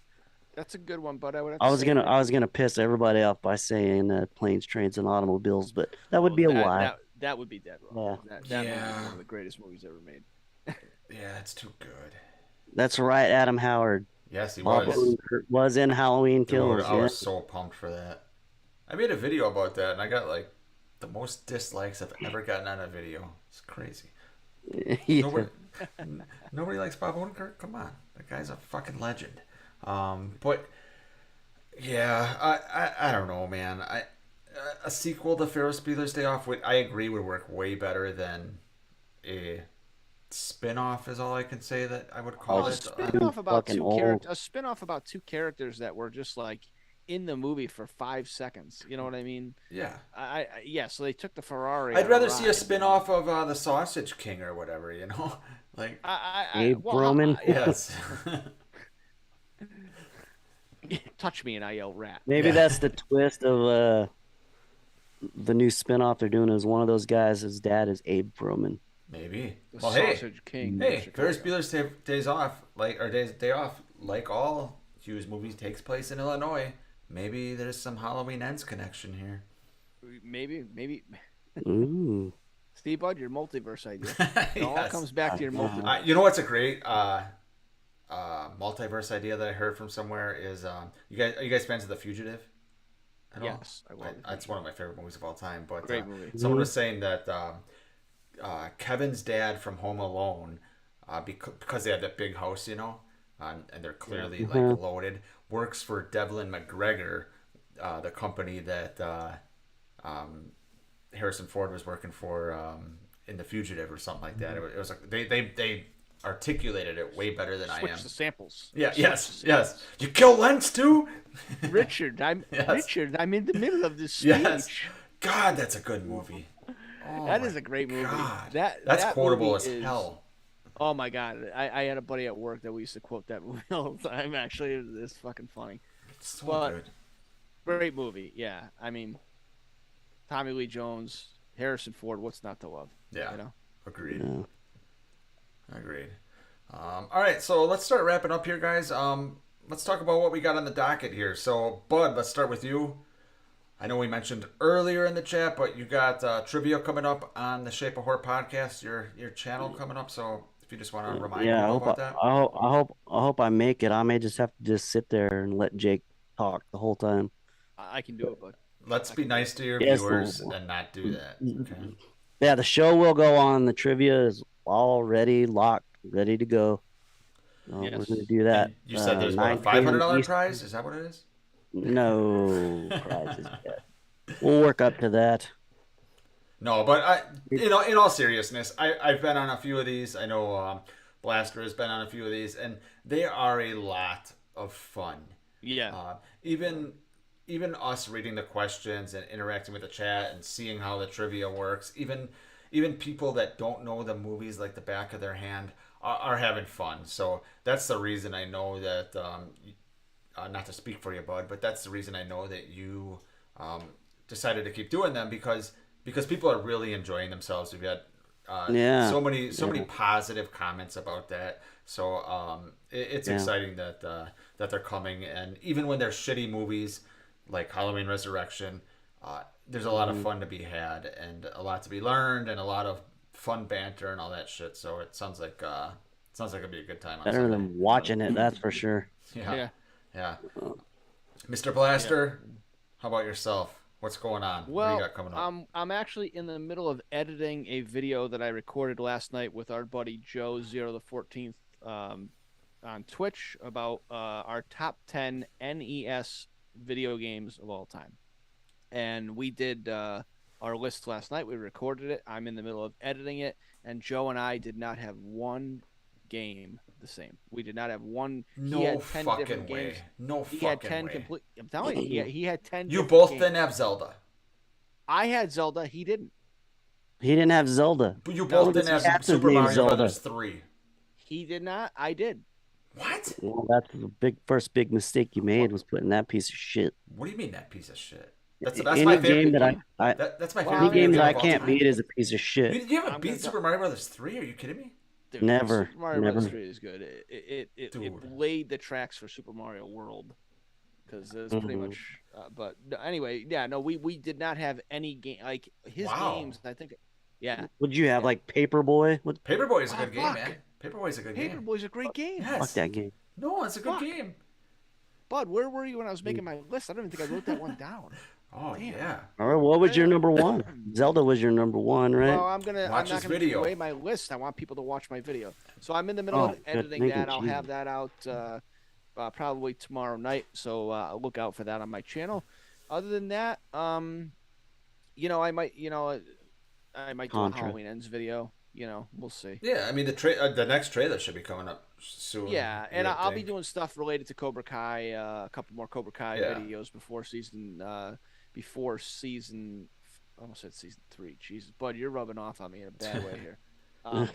That's a good one, but I would. Have I to was say gonna that- I was gonna piss everybody off by saying Planes, Trains, and Automobiles, but that would be a lie. That would be dead wrong. That movie is one of the greatest movies ever made. Yeah, it's too good. That's right, Adam Howard. Yes, he Bob was. Odenkirk was in Halloween Kills. Dude, I Yeah. was so pumped for that. I made a video about that, and I got like the most dislikes I've ever gotten on a video. It's crazy. Yeah. Nobody likes Bob Odenkirk. Come on, that guy's a fucking legend. But yeah, I don't know, man. A sequel to Ferris Bueller's Day Off I agree would work way better than a spin-off is all I can say that I would call A it. spin-off about fucking two old. characters. A spin-off about two characters that were just like in the movie for 5 seconds. You know what I mean? Yeah. Yeah. So they took the Ferrari. I'd on rather a see a ride. spin-off of the Sausage King or whatever, you know? Like, Abe Roman. yes. touch me and I yell rat. Maybe Yeah. that's the twist of the new spinoff they're doing. Is one of those guys, his dad is Abe Roman. Maybe. The Well, hey, Sausage King. hey, of Ferris Chicago. Bueller's Day Off, Day Off, like all Hughes movies, takes place in Illinois. Maybe there's some Halloween Ends connection here. Maybe. Ooh. Steve Bud, your multiverse idea. It all Yes. comes back to your multiverse. You know what's a great multiverse idea that I heard from somewhere is are you guys fans of The Fugitive? At all? Yes, I love That's one of my favorite movies of all time. But Great movie. someone was saying that Kevin's dad from Home Alone, because they have that big house, you know, and they're clearly like loaded, works for Devlin McGregor, the company that Harrison Ford was working for in The Fugitive or something like that. It was like they articulated it way better than I am. Switch the samples. Yeah. Yes. You kill Lentz too. Richard, I'm Yes. in the middle of this speech. Yes. God, that's a good movie. Oh That my is a great movie. God. That's That's quotable movie as is- hell. Oh my god, I had a buddy at work that we used to quote that movie all the time. Actually, it's fucking funny. It's so but- good. Great movie. Yeah, I mean, Tommy Lee Jones, Harrison Ford. What's not to love? Yeah. You know. Agreed. Yeah. Agreed. All right, so let's start wrapping up here, guys. Let's talk about what we got on the docket here. So, Bud, let's start with you. I know we mentioned earlier in the chat, but you got trivia coming up on the Shape of Horror podcast, your channel coming up. So, if you just want to remind Yeah, people about that. I hope I make it. I may just have to just sit there and let Jake talk the whole time. I can do it, but Let's be nice to your Yes, viewers well- and not do that. Okay. Yeah, the show will go on. The trivia is already locked, ready to go. We're Yes. going to do that. And you said there's what, a 9 $500 p.m. prize? Is that what it is? No prizes yet. We'll work up to that. No, but in all seriousness, I've been on a few of these. I know Blaster has been on a few of these, and they are a lot of fun. yeah, Even us reading the questions and interacting with the chat and seeing how the trivia works. Even people that don't know the movies like the back of their hand are having fun. So that's the reason I know that. Not to speak for you, Bud, but that's the reason I know that you decided to keep doing them because people are really enjoying themselves. We've had Yeah. so many positive comments about that. So it's exciting that that they're coming, and even when they're shitty movies like Halloween Resurrection, there's a lot of fun to be had and a lot to be learned and a lot of fun banter and all that shit. So it sounds like it'd be a good time. On Better Sunday. than watching it, that's for sure. Yeah. Mr. Blaster, how about yourself? What's going on? What do you got coming up? I'm actually in the middle of editing a video that I recorded last night with our buddy Joe 0the14th on Twitch about our top 10 NES video games of all time. And we did our list last night. We recorded it. I'm in the middle of editing it, and Joe and I did not have one game the same. We did not have one. No he had 10 fucking different way. games. No he fucking had 10 way. complete. I'm telling you, he had 10. You different both games. didn't have Zelda. I had Zelda. He didn't. He didn't have Zelda. But you both didn't have Cats Super named Mario Zelda. Brothers 3. He did not. I did. What? Well, that's the first big mistake you made was putting that piece of shit. What do you mean that piece of shit? That's Any my favorite game that that's my Well, favorite any game that I of all can't time. beat is a piece of shit. You haven't I'm beat gonna Super Mario Brothers 3? Are you kidding me? Dude, Never, Super Mario never. Brothers 3 is good. It Dude. laid the tracks for Super Mario World because it's pretty Mhm. much. But anyway, yeah, no, we did not have any game like his Wow. games. I think, yeah, Would you have like Paperboy? What? Paperboy is a Oh, good game, fuck. man. Paperboy's a good game. Paperboy's a great game. Yes. Fuck that game. No, it's a good Fuck. game. Bud, where were you when I was making my list? I don't even think I wrote that one down. Oh Damn. yeah. All right, what was your number one? Zelda was your number one, right? Well, I'm Watch not his gonna video. give away my list. I want people to watch my video. So I'm in the middle of good. editing Thank you, that. I'll Jesus. have that out probably tomorrow night. So look out for that on my channel. Other than that, I might do a Contra. Halloween Ends video. We'll see. Yeah, I mean the next trailer should be coming up soon. Yeah, and you would I'll be think. doing stuff related to Cobra Kai. A couple more Cobra Kai Yeah. videos before season. I almost said season 3. Jesus, Bud, you're rubbing off on me in a bad way here.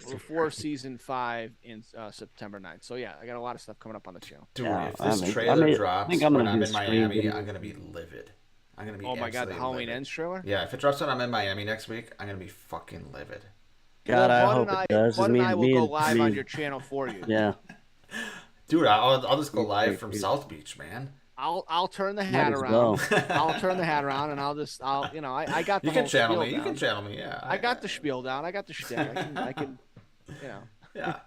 Before season 5 in September 9th. So yeah, I got a lot of stuff coming up on the channel. Dude, Yeah, if this I trailer drops think I'm when gonna I'm do in a stream Miami, video. I'm gonna be livid. I'm gonna be. Oh my god, the absolutely Halloween livid. Ends trailer. Yeah, if it drops when I'm in Miami next week, I'm gonna be fucking livid. God, I Bud hope and it does. Bud Me and I and- will me go and- live me on and- your channel for you. Yeah. Dude, I'll just go live Great, from great. South Beach, man. I'll turn the hat as around. well. I'll turn the hat around, and I got the You can whole channel spiel me. You down. can channel me. Yeah. I got the spiel down. I got the shtick. I can. Yeah,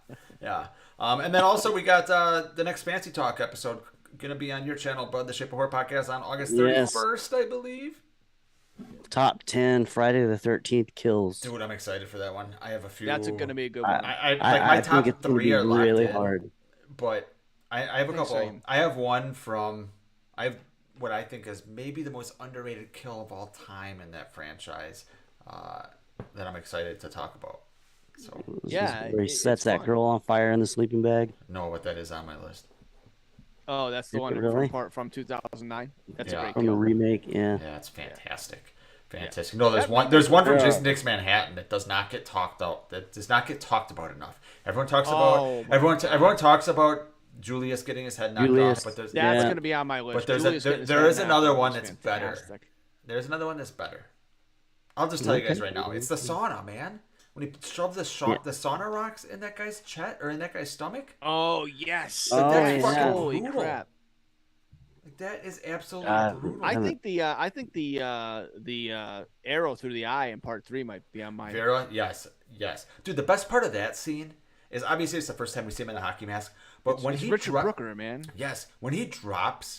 yeah. And then also we got the next Fancy Talk episode gonna be on your channel, Bud, the Shape of Horror podcast on August 31st, I believe. Top 10 Friday the 13th kills. Dude, I'm excited for that one. I have a few. That's going to be a good one. I like my I top think it's gonna 3 be are locked really in, hard. but I have a think couple. so. I have one from. I have what I think is maybe the most underrated kill of all time in that franchise that I'm excited to talk about. So Yeah, Where he it's sets that fun. girl on fire in the sleeping bag. know what that is on my list. Oh, that's the Is one it really? from 2009. That's Yeah. a great From the kill. remake, yeah. Yeah, it's fantastic. Fantastic. No, there's That one. might There's one from Yeah. Jason Nick's Manhattan that does not get talked out. That does not get talked about enough. Everyone talks Oh, about. my Everyone talks about Julius getting his head knocked Julius. off. But there's That's Yeah. going to be on my list. But there's Julius there getting his there head is knocked another off one is that's better. fantastic. There's another one that's better. I'll just tell you guys Okay. right now. It's the sauna, man. When he shoves the sauna rocks in that guy's chest or in that guy's stomach. Oh yes. Oh, that's yeah. fucking Holy brutal. crap. Like, that is absolutely God. brutal. I think the arrow through the eye in part 3 might be on my. Vera, yes. Dude, the best part of that scene is obviously it's the first time we see him in the hockey mask. But when It's he Richard Brooker, man. yes, when he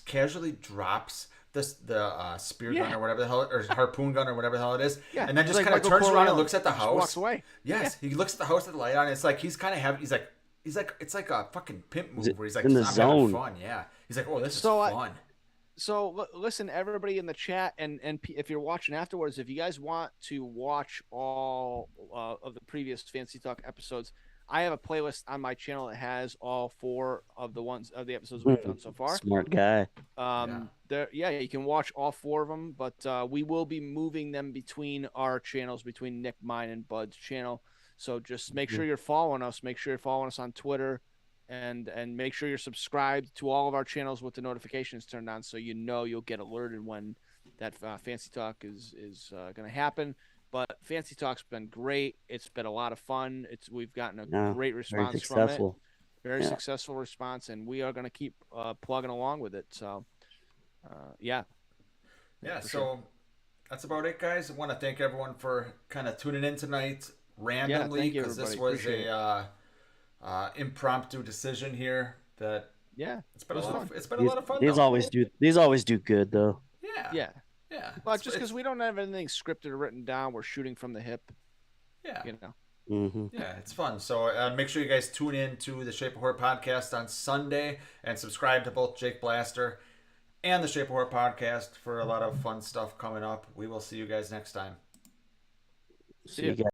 casually drops the spear gun Yeah. or whatever the hell, or harpoon gun or whatever the hell it is, Yeah, and then he's just like kind of Michael turns around and Corleone. looks at the Just house. walks away. Yes, he looks at the house with the light on. It's like he's kind of having. He's like it's like a fucking pimp move where he's like in the I'm having zone. fun. Yeah, he's like, oh, this So is fun. So listen, everybody in the chat, and if you're watching afterwards, if you guys want to watch all of the previous Fancy Talk episodes, I have a playlist on my channel that has all 4 of the episodes we've done so far. Smart guy. You can watch all 4 of them, but we will be moving them between our channels, between Nick, mine, and Bud's channel. So just make sure you're following us. Make sure you're following us on Twitter, and make sure you're subscribed to all of our channels with the notifications turned on, so you'll get alerted when that Fancy Talk is going to happen. But Fancy Talk's been great. It's been a lot of fun. We've gotten a great response from it. Very successful response, and we are going to keep plugging along with it. So, yeah. So sure. That's about it, guys. I want to thank everyone for kind of tuning in tonight randomly, because this was a impromptu decision here. That it's been a lot of fun. These always do good though. Yeah. But just because we don't have anything scripted or written down, we're shooting from the hip. Yeah. Yeah, it's fun. So make sure you guys tune in to the Shape of Horror podcast on Sunday and subscribe to both Jake Blaster and the Shape of Horror podcast for a lot of fun stuff coming up. We will see you guys next time. See you guys.